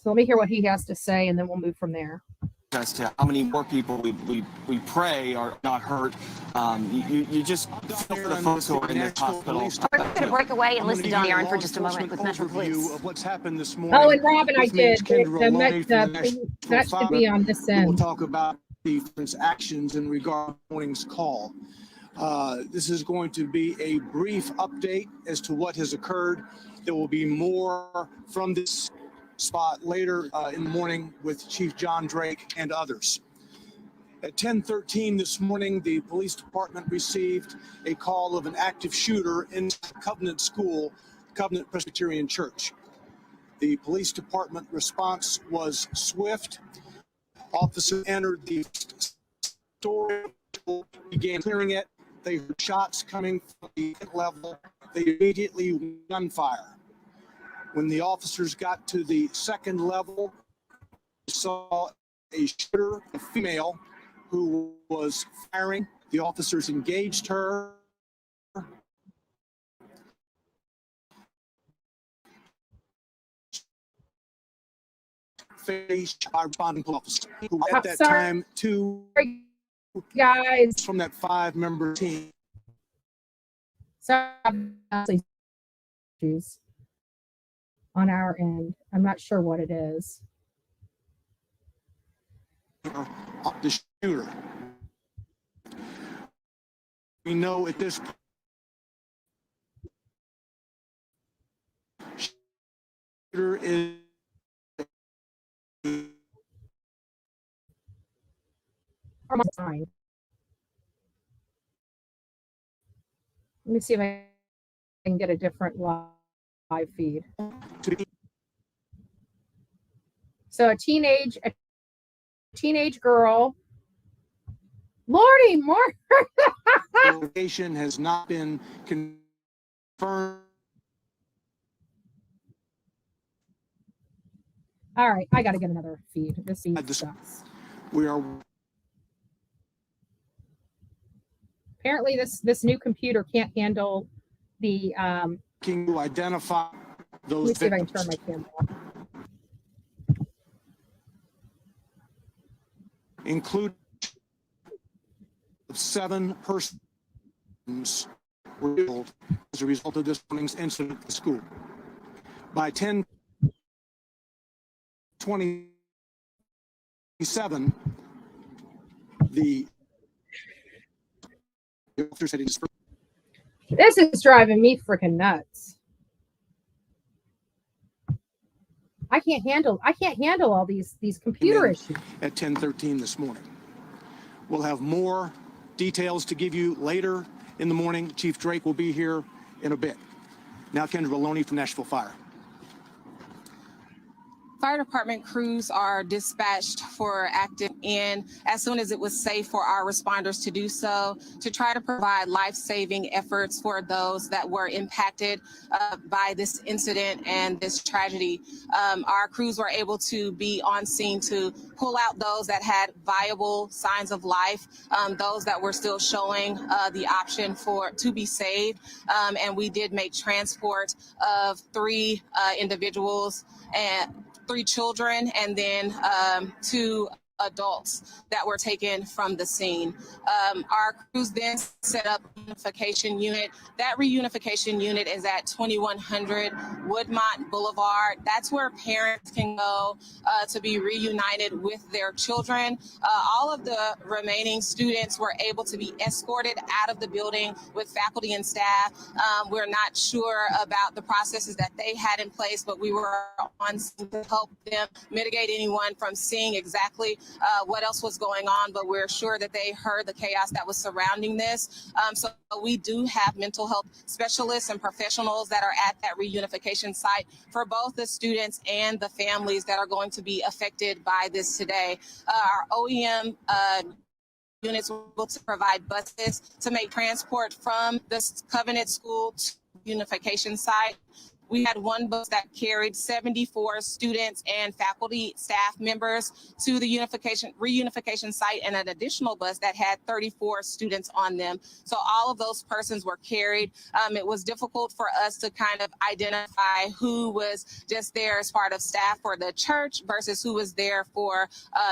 let me hear what he has to say, and then we'll move from there. As to how many more people we pray are not hurt. You just feel for the folks who are in this hospital. We're going to break away and listen to Don Aaron for just a moment with Metro Police. Of what's happened this morning. Oh, and Robin, I did. That should be on this end. We'll talk about the actions in regard to the morning's call. This is going to be a brief update as to what has occurred. There will be more from this spot later in the morning with Chief John Drake and others. At 10:13 this morning, the police department received a call of an active shooter in Covenant School, Covenant Presbyterian Church. The police department response was swift. Officers entered the store, began clearing it. They heard shots coming from the level. They immediately gunfire. When the officers got to the second level, they saw a shooter, a female, who was firing. The officers engaged her. Faced by responding officers who at that time two guys from that 5-member team. Sorry, on our end. I'm not sure what it is. The shooter. We know at this point, shooter is Let me see if I can get a different live feed. So a teenage girl. Lordy, Mark. location has not been confirmed. All right, I got to get another feed. This feed sucks. We are apparently this new computer can't handle the looking to identify those. Let me see if I can turn my camera off. Include 7 persons were killed as a result of this morning's incident at the school. By 10:27, the officer said this is driving me freaking nuts. I can't handle all these computer issues. At 10:13 this morning. We'll have more details to give you later in the morning. Chief Drake will be here in a bit. Now Kendra Maloney from Nashville Fire. Fire department crews are dispatched for active in as soon as it was safe for our responders to do so, to try to provide life-saving efforts for those that were impacted by this incident and this tragedy. Our crews were able to be on scene to pull out those that had viable signs of life, those that were still showing the option to be saved. And we did make transport of 3 individuals and 3 children, and then 2 adults that were taken from the scene. Our crews then set up a reunification unit. That reunification unit is at 2100 Woodmont Boulevard. That's where parents can go to be reunited with their children. All of the remaining students were able to be escorted out of the building with faculty and staff. We're not sure about the processes that they had in place, but we were on scene to help them mitigate anyone from seeing exactly what else was going on, but we're sure that they heard the chaos that was surrounding this. So we do have mental health specialists and professionals that are at that reunification site for both the students and the families that are going to be affected by this today. Our OEM units will provide buses to make transport from the Covenant School to the unification site. We had one bus that carried 74 students and faculty staff members to the reunification site, and an additional bus that had 34 students on them. So all of those persons were carried. It was difficult for us to kind of identify who was just there as part of staff for the church versus who was there for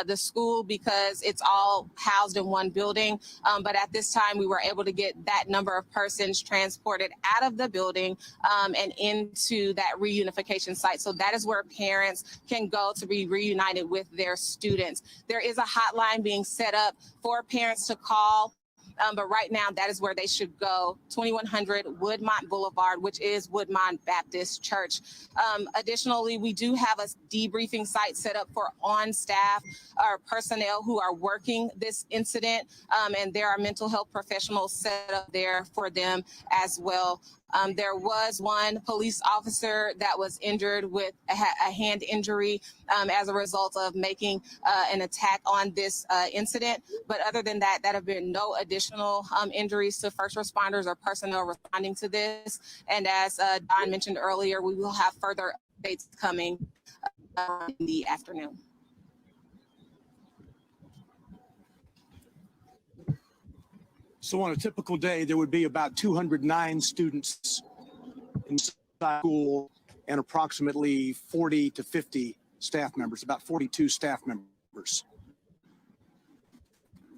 the school, because it's all housed in one building. But at this time, we were able to get that number of persons transported out of the building and into that reunification site. So that is where parents can go to be reunited with their students. There is a hotline being set up for parents to call. But right now, that is where they should go, 2100 Woodmont Boulevard, which is Woodmont Baptist Church. Additionally, we do have a debriefing site set up for on-staff or personnel who are working this incident, and there are mental health professionals set up there for them as well. There was one police officer that was injured with a hand injury as a result of making an attack on this incident. But other than that, there have been no additional injuries to first responders or personnel responding to this. And as Don mentioned earlier, we will have further updates coming in the afternoon. So on a typical day, there would be about 209 students inside school and approximately 40 to 50 staff members, about 42 staff members.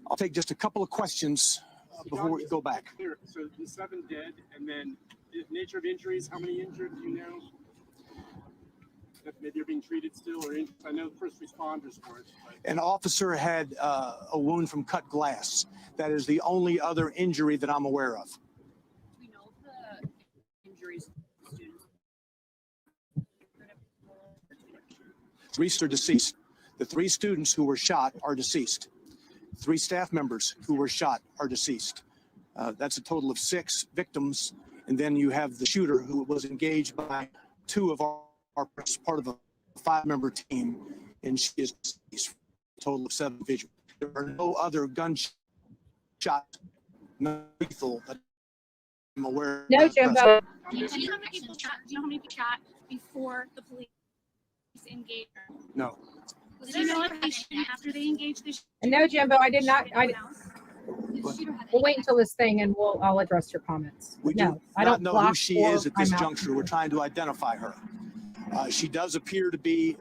I'll take just a couple of questions before we go back. So the 7 dead, and then the nature of injuries, how many injured do you know? That maybe you're being treated still, or injured? I know first responders were it. An officer had a wound from cut glass. That is the only other injury that I'm aware of. We know the injuries. 3 are deceased. The 3 students who were shot are deceased. 3 staff members who were shot are deceased. That's a total of 6 victims. And then you have the shooter who was engaged by 2 of our part of a 5-member team, and she is deceased. A total of 7 individuals. There are no other gunshots, no lethal that I'm aware of. No, Jimbo. Do you know how many people shot before the police engaged? No. Do you know if they shot after they engaged the And no, Jimbo, I did not. We'll wait until this thing, and I'll address your comments. We no, do I not don't know who she is at this juncture. We're trying to identify her. She does appear to be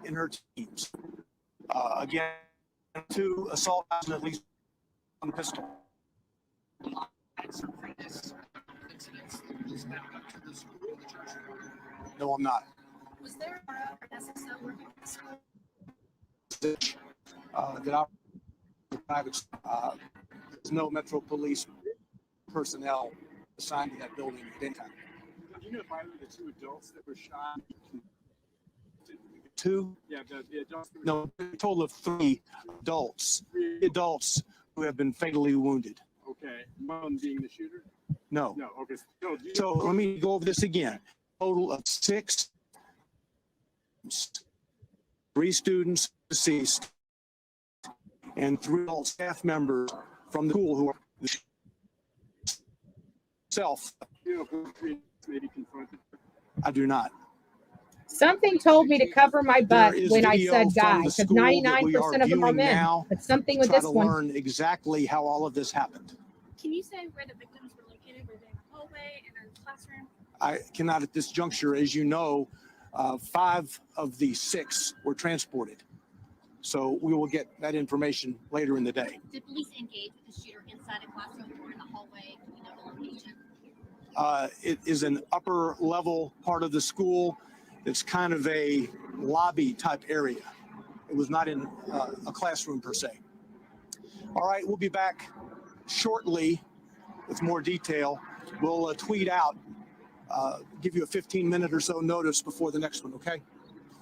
in her teens. Again, 2 assault and at least 1 pistol. No, I'm not. Was there an SSO working at the school? There's no Metro Police personnel assigned to that building at any time. Do you know if either of the 2 adults that were shot? 2? Yeah, the adults. No, a total of 3 adults. 3 adults who have been fatally wounded. Okay, one being the shooter? No. No, okay. So let me go over this again. Total of 6, 3 students deceased, and 3 adult staff members from the school who are self. You know who maybe confronted? I do not. Something told me to cover my butt There is when I video said from guy, the because school that we 99% of them are viewing men. now But something with try this to one. learn exactly how all of this happened. Can you say where the victims were located? Were they in the hallway, in a classroom? I cannot at this juncture, as you know, 5 of the 6 were transported. So we will get that information later in the day. Did police engage with the shooter inside a classroom or in the hallway? Do we know the location? It is an upper level part of the school. It's kind of a lobby type area. It was not in a classroom per se. All right, we'll be back shortly with more detail. We'll tweet out, give you a 15-minute or so notice before the next one, okay?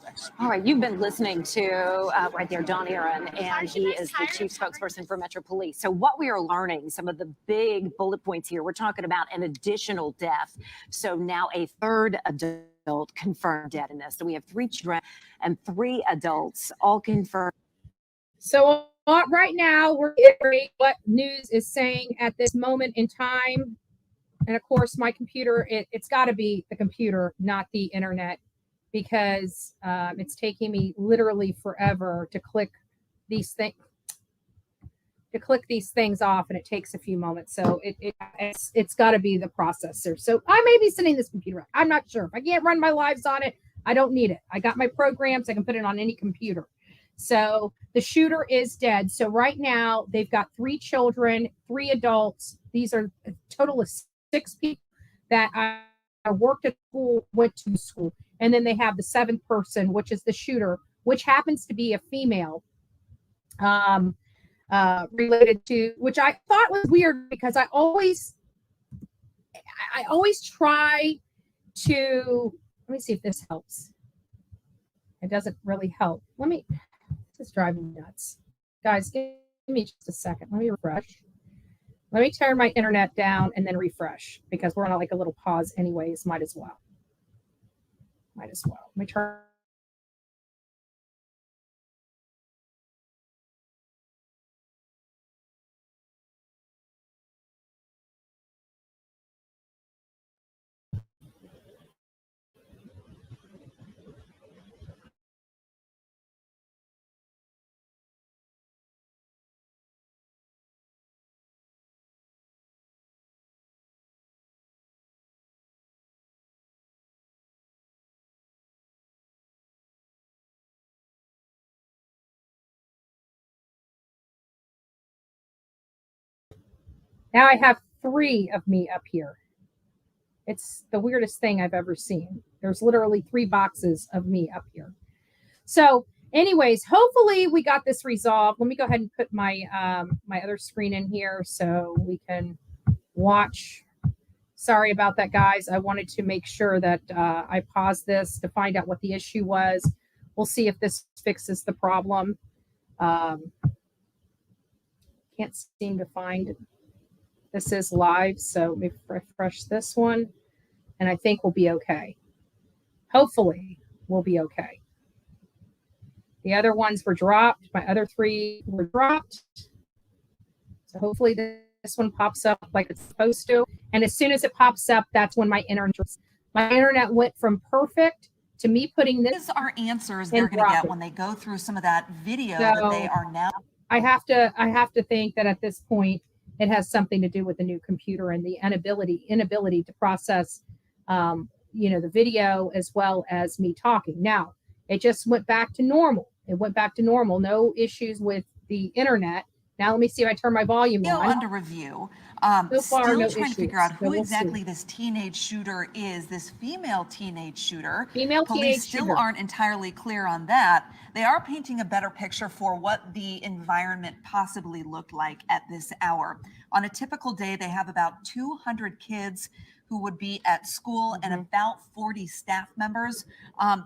Thanks. All right, you've been listening to right there, Don Aaron, and he is the chief spokesperson for Metro Police. So what we are learning, some of the big bullet points here, we're talking about an additional death. So now a third adult confirmed dead in this. So we have 3 children and 3 adults all confirmed. So right now, we're reiterating what news is saying at this moment in time. And of course, my computer, it's got to be the computer, not the internet, because it's taking me literally forever to click these things. Off, and it takes a few moments. So it's got to be the processor. So I may be sending this computer out. I'm not sure. If I can't run my lives on it, I don't need it. I got my programs. I can put it on any computer. So the shooter is dead. So right now they've got 3 children, 3 adults. These are a total of 6 people that I worked at school, went to school. And then they have the 7th person, which is the shooter, which happens to be a female, related to, which I thought was weird because I always try to, let me see if this helps. It doesn't really help. This is driving me nuts. Guys, give me just a second. Let me refresh. Let me turn my internet down and then refresh because we're on like a little pause anyways. Might as well. Let me turn. Now I have 3 of me up here. It's the weirdest thing I've ever seen. There's literally 3 boxes of me up here. So anyways, hopefully we got this resolved. Let me go ahead and put my my other screen in here so we can watch. Sorry about that, guys. I wanted to make sure that I paused this to find out what the issue was. We'll see if this fixes the problem. Can't seem to find it. This is live, so let me refresh this one, and I think we'll be okay. Hopefully, we'll be okay. The other ones were dropped. My other 3 were dropped. So hopefully this one pops up like it's supposed to. And as soon as it pops up, that's when my internet went from perfect to me putting this. These are answers they're going to get when they go through some of that video that they are now. I have to think that at this point, it has something to do with the new computer and the inability to process, the video as well as me talking. Now, it just went back to normal. No issues with the internet. Now, let me see if I turn my volume on. Under review. So far, still no trying issues. to figure out So who we'll exactly see. this teenage shooter is, this female teenage shooter. Police Police still shooter. aren't entirely clear on that. They are painting a better picture for what the environment possibly looked like at this hour. On a typical day, they have about 200 kids who would be at school and about 40 staff members.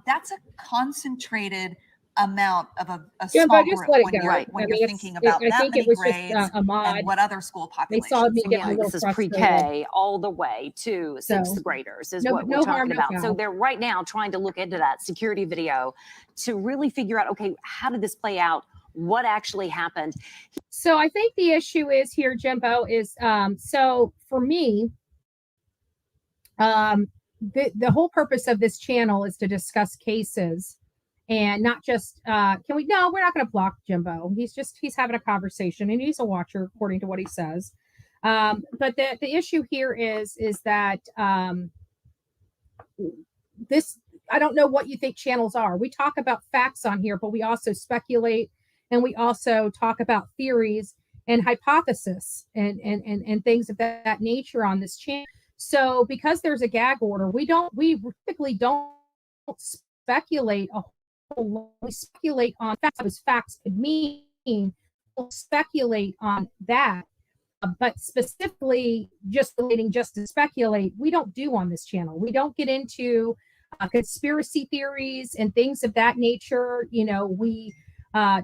That's a concentrated amount of a Yeah, small but just group let it when go. you're, I when mean, you're thinking about I that think many it was grades just a mod. and what other school They populations. saw me getting a Yeah, little this is frustrated. pre-K all the way to So, 6th graders is no- what we're no talking harm, no about. So foul. they're right now trying to look into that security video to really figure out, okay, how did this play out? What actually happened? So I think the issue is here, Jimbo, is so for me, the whole purpose of this channel is to discuss cases and not just we're not going to block Jimbo. He's having a conversation and he's a watcher according to what he says. But the issue here is that this, I don't know what you think channels are. We talk about facts on here, but we also speculate and we also talk about theories and hypothesis and things of that nature on this channel. So because there's a gag order, we typically don't speculate a whole lot. We speculate on facts, what facts could mean. We'll speculate on that. But specifically just relating just to speculate, we don't do on this channel. We don't get into conspiracy theories and things of that nature. You know, we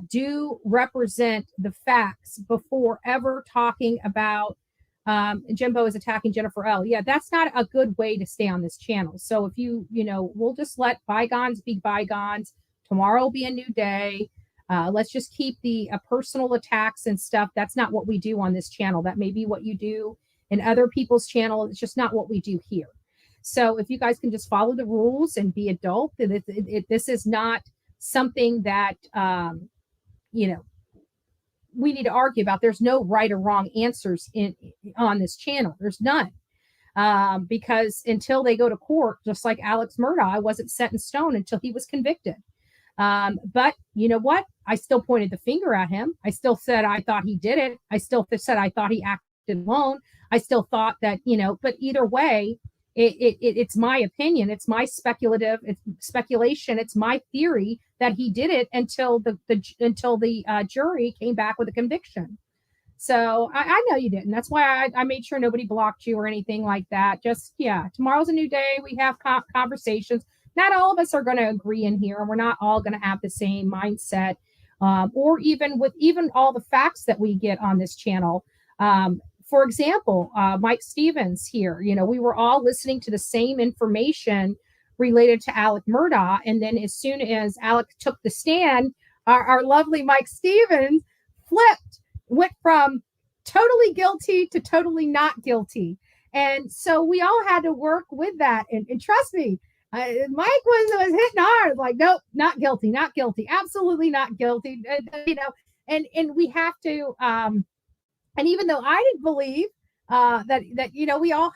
do represent the facts before ever talking about Jimbo is attacking Jennifer L. Yeah, that's not a good way to stay on this channel. So if you know, we'll just let bygones be bygones. Tomorrow will be a new day. Let's just keep the personal attacks and stuff. That's not what we do on this channel. That may be what you do in other people's channel. It's just not what we do here. So if you guys can just follow the rules and be adult, this is not something that, you know, we need to argue about. There's no right or wrong answers on this channel. There's none. Because until they go to court, just like Alex Murdaugh wasn't set in stone until he was convicted. But you know what? I still pointed the finger at him. I still said I thought he did it. I still said I thought he acted alone. I still thought that, you know, but either way, it's my opinion. It's my speculation. It's my theory that he did it until the jury came back with a conviction. So I know you didn't. That's why I made sure nobody blocked you or anything like that. Just, yeah, tomorrow's a new day. We have conversations. Not all of us are going to agree in here, and we're not all going to have the same mindset, or even with all the facts that we get on this channel. For example, Mike Stevens here, you know, we were all listening to the same information related to Alec Murdaugh. And then as soon as Alec took the stand, our lovely Mike Stevens went from totally guilty to totally not guilty. And so we all had to work with that. And trust me, Mike was hitting hard, like, nope, not guilty, absolutely not guilty. You know, and we have to, and even though I didn't believe that you know, we all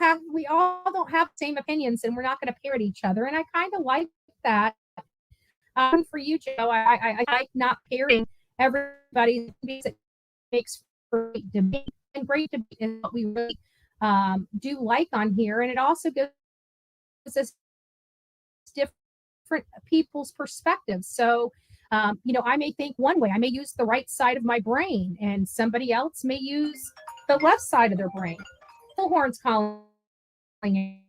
don't have the same opinions, and we're not going to parrot each other. And I kind of like that. For you, Joe, I like not parroting everybody. It makes for great debate, and great debate is what we really do like on here. And it also gives us different people's perspectives. So, you know, I may think one way, I may use the right side of my brain, and somebody else may use the left side of their brain. Bullhorn's calling in,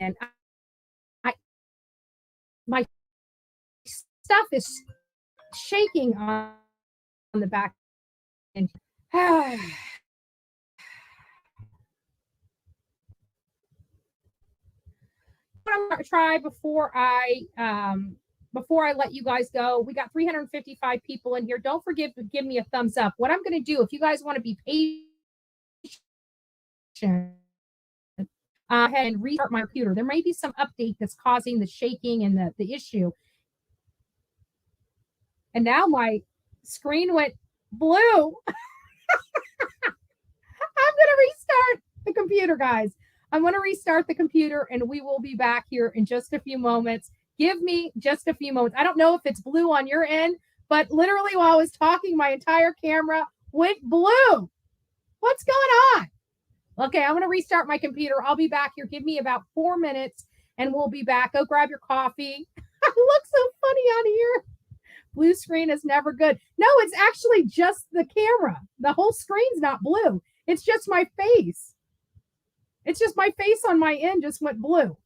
and my stuff is shaking on the back end. What I'm going to try before I let you guys go, we got 355 people in here. Don't forget to give me a thumbs up. What I'm going to do, if you guys want to be patient, ahead and restart my computer. There may be some update that's causing the shaking and the issue. And now my screen went blue. I'm going to restart the computer, guys. I'm going to restart the computer, and we will be back here in just a few moments. Give me just a few moments. I don't know if it's blue on your end, but literally while I was talking, my entire camera went blue. What's going on? Okay, I'm going to restart my computer. I'll be back here. Give me about 4 minutes, and we'll be back. Go grab your coffee. I look so funny on here. Blue screen is never good. No, it's actually just the camera. The whole screen's not blue. It's just my face. It's just my face on my end just went blue.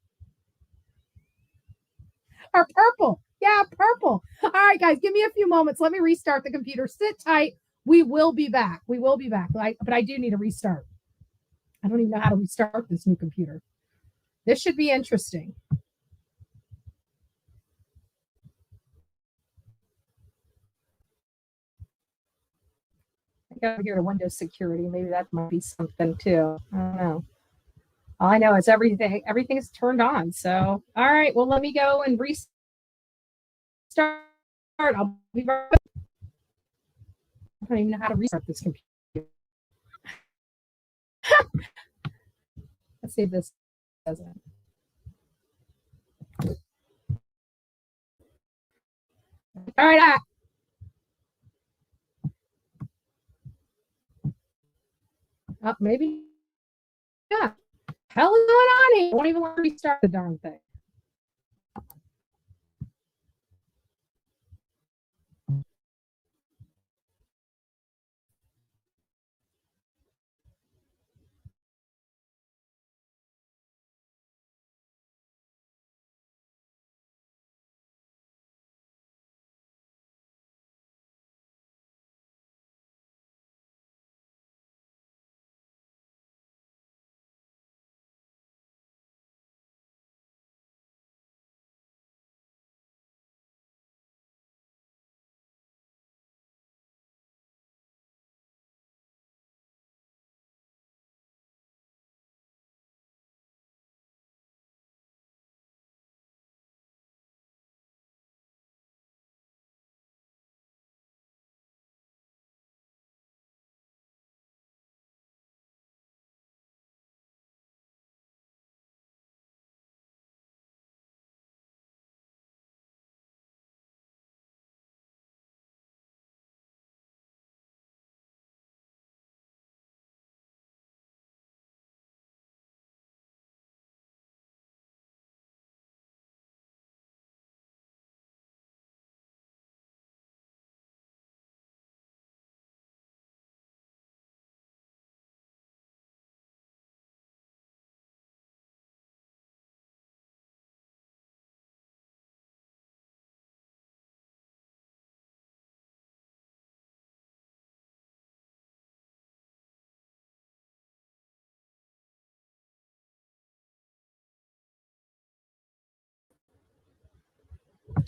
Or purple. Yeah, purple. All right, guys, give me a few moments. Let me restart the computer. Sit tight. We will be back. We will be back. But I do need a restart. I don't even know how to restart this new computer. This should be interesting. I go here to Windows security. Maybe that might be something too. I don't know. All I know is everything is turned on. So, all right. Well, let me go and restart. I'll be right back. I don't even know how to restart this computer. Let's see if this doesn't. All right. Maybe not. Hell is going on here? Won't even let me start the darn thing.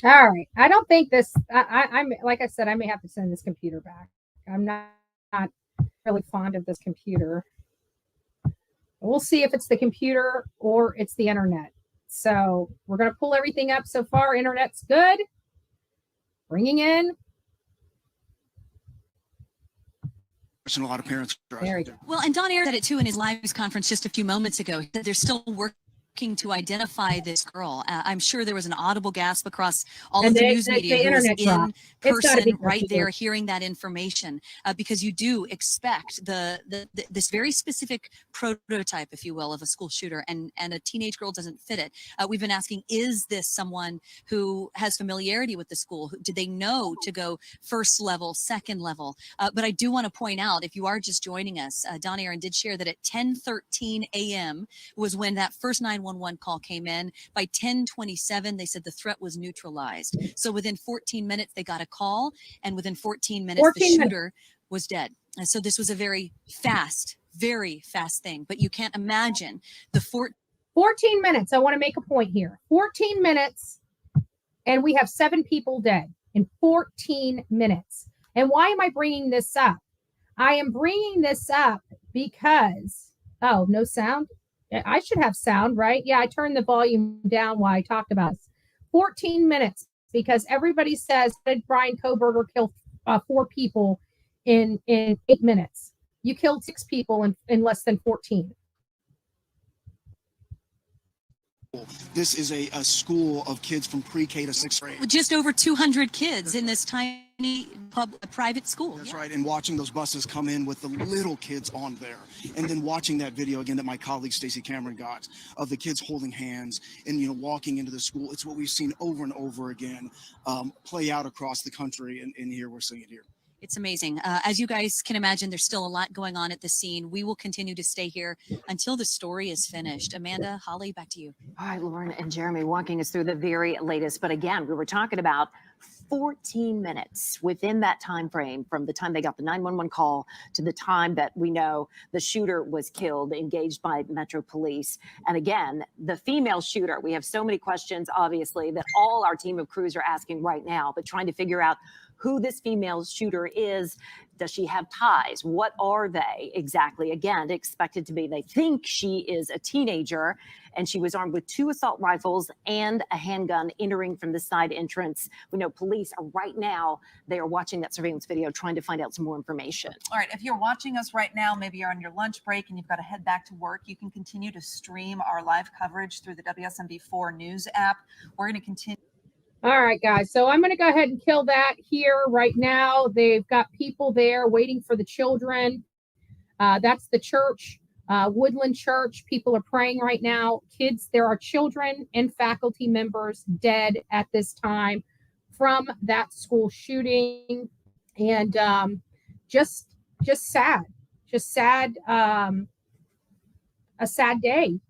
All right. I don't think this. I'm like I said. I may have to send this computer back. I'm not really fond of this computer. We'll see if it's the computer or it's the internet. So we're going to pull everything up so far. Internet's good. Bringing in. A lot of parents. There you go. Well, and Don Aaron said it too in his live conference just a few moments ago, that they're still working to identify this girl. I'm sure there was an audible gasp across all of the news media who was in person right there hearing that information, because you do expect this very specific prototype, if you will, of a school shooter, and a teenage girl doesn't fit it. We've been asking, is this someone who has familiarity with the school? Did they know to go first level, second level? But I do want to point out, if you are just joining us, Don Aaron did share that at 10:13 a.m. was when that first 911 call came in. By 10:27, they said the threat was neutralized. So within 14 minutes, they got a call, and within 14 minutes, the shooter was dead. And so this was a very fast thing. But you can't imagine the 14 minutes. I want to make a point here. 14 minutes, and we have 7 people dead in 14 minutes. And why am I bringing this up? I am bringing this up because, oh, no sound? I should have sound, right? Yeah, I turned the volume down while I talked about this. 14 minutes, because everybody says, did Brian Kohberger kill 4 people in 8 minutes? You killed 6 people in less than 14. This is a school of kids from pre-K to 6th grade. Just over 200 kids in this tiny private school. That's right. And watching those buses come in with the little kids on there, and then watching that video again that my colleague Stacey Cameron got of the kids holding hands and walking into the school. It's what we've seen over and over again play out across the country, and here we're seeing it here. It's amazing. As you guys can imagine, there's still a lot going on at the scene. We will continue to stay here until the story is finished. Amanda, Holly, back to you. All right, Lauren and Jeremy walking us through the very latest. But again, we were talking about 14 minutes within that time frame from the time they got the 911 call to the time that we know the shooter was killed, engaged by Metro Police. And again, the female shooter, we have so many questions, obviously, that all our team of crews are asking right now, but trying to figure out who this female shooter is. Does she have ties? What are they exactly? Again, expected to be, they think she is a teenager, and she was armed with 2 assault rifles and a handgun entering from the side entrance. We know police are right now, they are watching that surveillance video, trying to find out some more information. All right, if you're watching us right now, maybe you're on your lunch break and you've got to head back to work, you can continue to stream our live coverage through the WSMV4 News app. We're going to continue. All right, guys. So I'm going to go ahead and kill that here right now. They've got people there waiting for the children. That's the church, Woodland Church. People are praying right now. Kids, there are children and faculty members dead at this time from that school shooting, and just sad, a sad day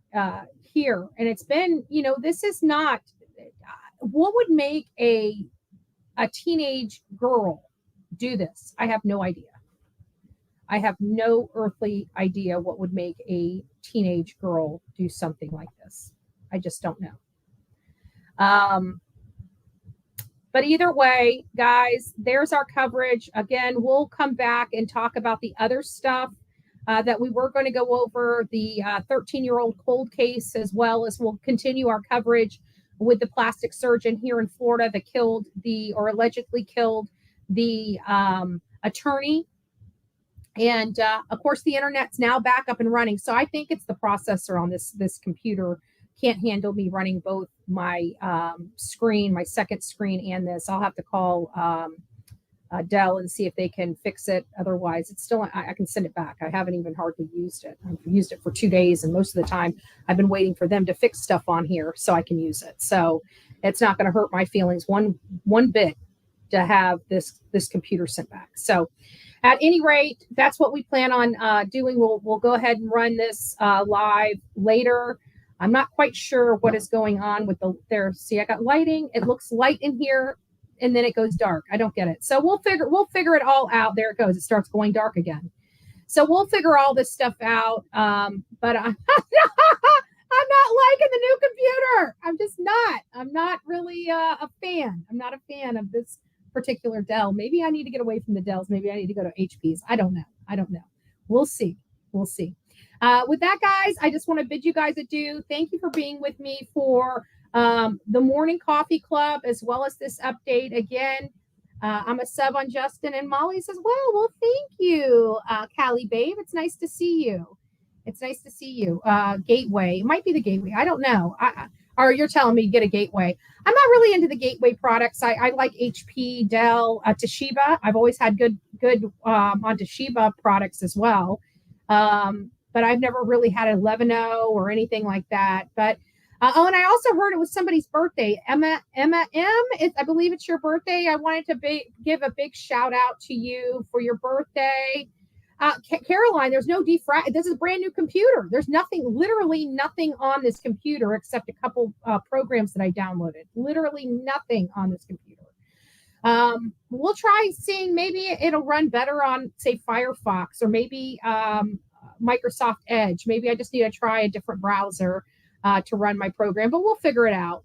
here. And it's been, this is not what would make a teenage girl do this. I have no idea. I have no earthly idea what would make a teenage girl do something like this. I just don't know. But either way, guys, there's our coverage. Again, we'll come back and talk about the other stuff that we were going to go over, the 13-year-old cold case, as well as we'll continue our coverage with the plastic surgeon here in Florida that killed or allegedly killed the attorney. And of course, the internet's now back up and running. So I think it's the processor on this computer can't handle me running both my screen, my second screen, and this. I'll have to call Dell and see if they can fix it. Otherwise, it's still, I can send it back. I haven't even hardly used it. I've used it for 2 days, and most of the time I've been waiting for them to fix stuff on here so I can use it. So it's not going to hurt my feelings one bit to have this computer sent back. So at any rate, that's what we plan on doing. We'll go ahead and run this live later. I'm not quite sure what is going on with there. See, I got lighting. It looks light in here, and then it goes dark. I don't get it. So we'll figure it all out. There it goes. It starts going dark again. So we'll figure all this stuff out. But I'm not liking the new computer. I'm just not. I'm not really a fan. I'm not a fan of this particular Dell. Maybe I need to get away from the Dells. Maybe I need to go to HPs. I don't know. We'll see. With that, guys, I just want to bid you guys adieu. Thank you for being with me for the Morning Coffee Club, as well as this update. Again, I'm a sub on Justin, and Molly says, well, thank you, Callie Babe. It's nice to see you. Gateway. It might be the Gateway. I don't know. Or you're telling me to get a Gateway. I'm not really into the Gateway products. I like HP, Dell, Toshiba. I've always had good on Toshiba products as well. But I've never really had a Levino or anything like that. But and I also heard it was somebody's birthday. Emma M. I believe it's your birthday. I wanted to give a big shout out to you for your birthday. Caroline, there's no defrag. This is a brand new computer. There's literally nothing on this computer except a couple programs that I downloaded. Literally nothing on this computer. We'll try seeing, maybe it'll run better on, say, Firefox, or maybe Microsoft Edge. Maybe I just need to try a different browser to run my program, but we'll figure it out.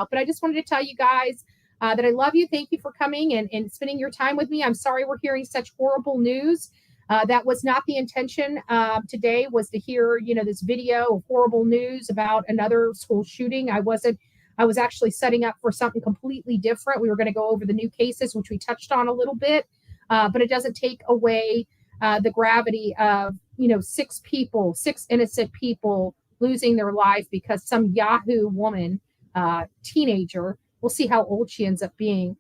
But I just wanted to tell you guys that I love you. Thank you for coming and spending your time with me. I'm sorry we're hearing such horrible news. That was not the intention today, was to hear, this video of horrible news about another school shooting. I was actually setting up for something completely different. We were going to go over the new cases, which we touched on a little bit, but it doesn't take away the gravity of, 6 innocent people losing their life because some Yahoo woman, teenager, we'll see how old she ends up being,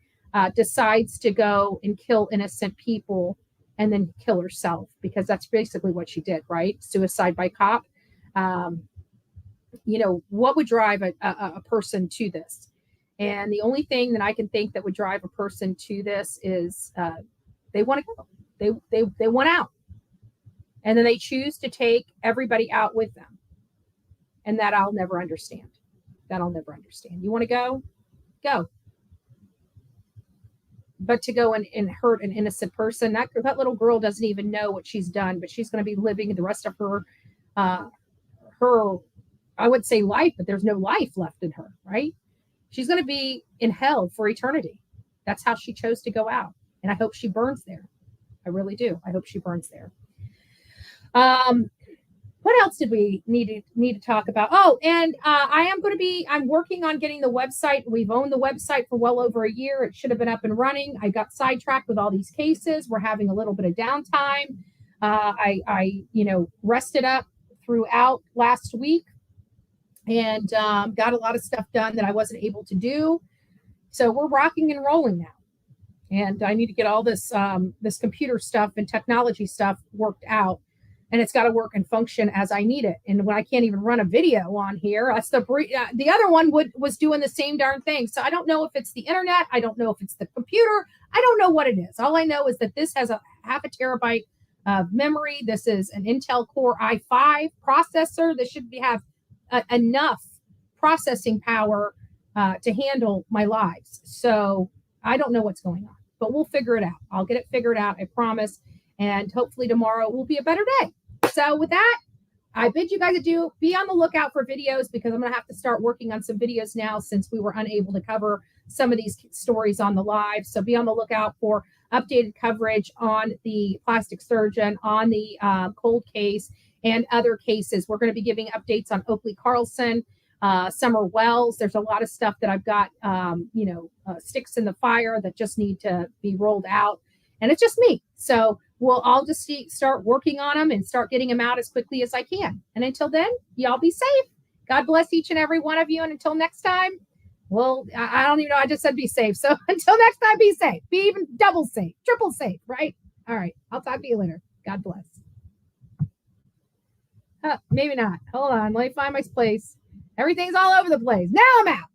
decides to go and kill innocent people and then kill herself, because that's basically what she did, right? Suicide by cop. What would drive a person to this? And the only thing that I can think that would drive a person to this is they want to go. They want out. And then they choose to take everybody out with them. And that I'll never understand. You want to go? Go. But to go and hurt an innocent person, that little girl doesn't even know what she's done, but she's going to be living the rest of her, I would say life, but there's no life left in her, right? She's going to be in hell for eternity. That's how she chose to go out. And I hope she burns there. I really do. I hope she burns there. What else did we need to talk about? Oh, and I'm working on getting the website. We've owned the website for well over a year. It should have been up and running. I got sidetracked with all these cases. We're having a little bit of downtime. I rested up throughout last week and got a lot of stuff done that I wasn't able to do. So we're rocking and rolling now. And I need to get all this computer stuff and technology stuff worked out. and it's got to work and function as I need it. And when I can't even run a video on here, that's the other one was doing the same darn thing. So I don't know if it's the internet. I don't know if it's the computer. I don't know what it is. All I know is that this has a half a terabyte of memory. This is an Intel Core i5 processor. This should have enough processing power to handle my lives. So I don't know what's going on, but we'll figure it out. I'll get it figured out, I promise. And hopefully tomorrow will be a better day. So with that, I bid you guys adieu. Be on the lookout for videos, because I'm going to have to start working on some videos now since we were unable to cover some of these stories on the live. So be on the lookout for updated coverage on the plastic surgeon, on the cold case, and other cases. We're going to be giving updates on Oakley Carlson, Summer Wells. There's a lot of stuff that I've got, sticks in the fire that just need to be rolled out. And it's just me. So I'll just start working on them and start getting them out as quickly as I can. And until then, y'all be safe. God bless each and every one of you. And until next time, well, I don't even know. I just said be safe. So until next time, be safe. Be even double safe, triple safe, right? All right. I'll talk to you later. God bless. Maybe not. Hold on. Let me find my place. Everything's all over the place. Now I'm out.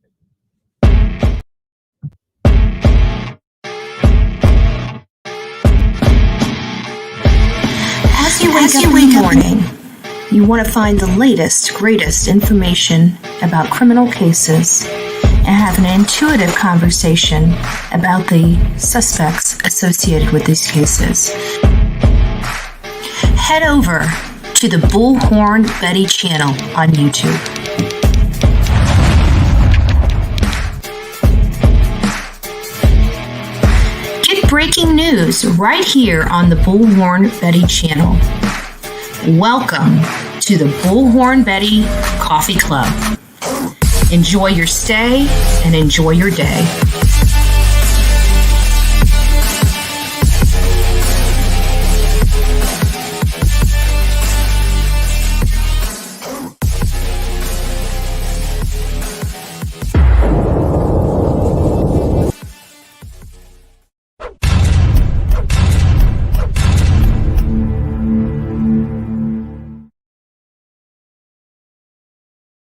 As you wake up in the morning, you want to find the latest, greatest information about criminal cases and have an intuitive conversation about the suspects associated with these cases. Head over to the Bullhorn Betty channel on YouTube. Get breaking news right here on the Bullhorn Betty channel. Welcome to the Bullhorn Betty Coffee Club. Enjoy your stay and enjoy your day.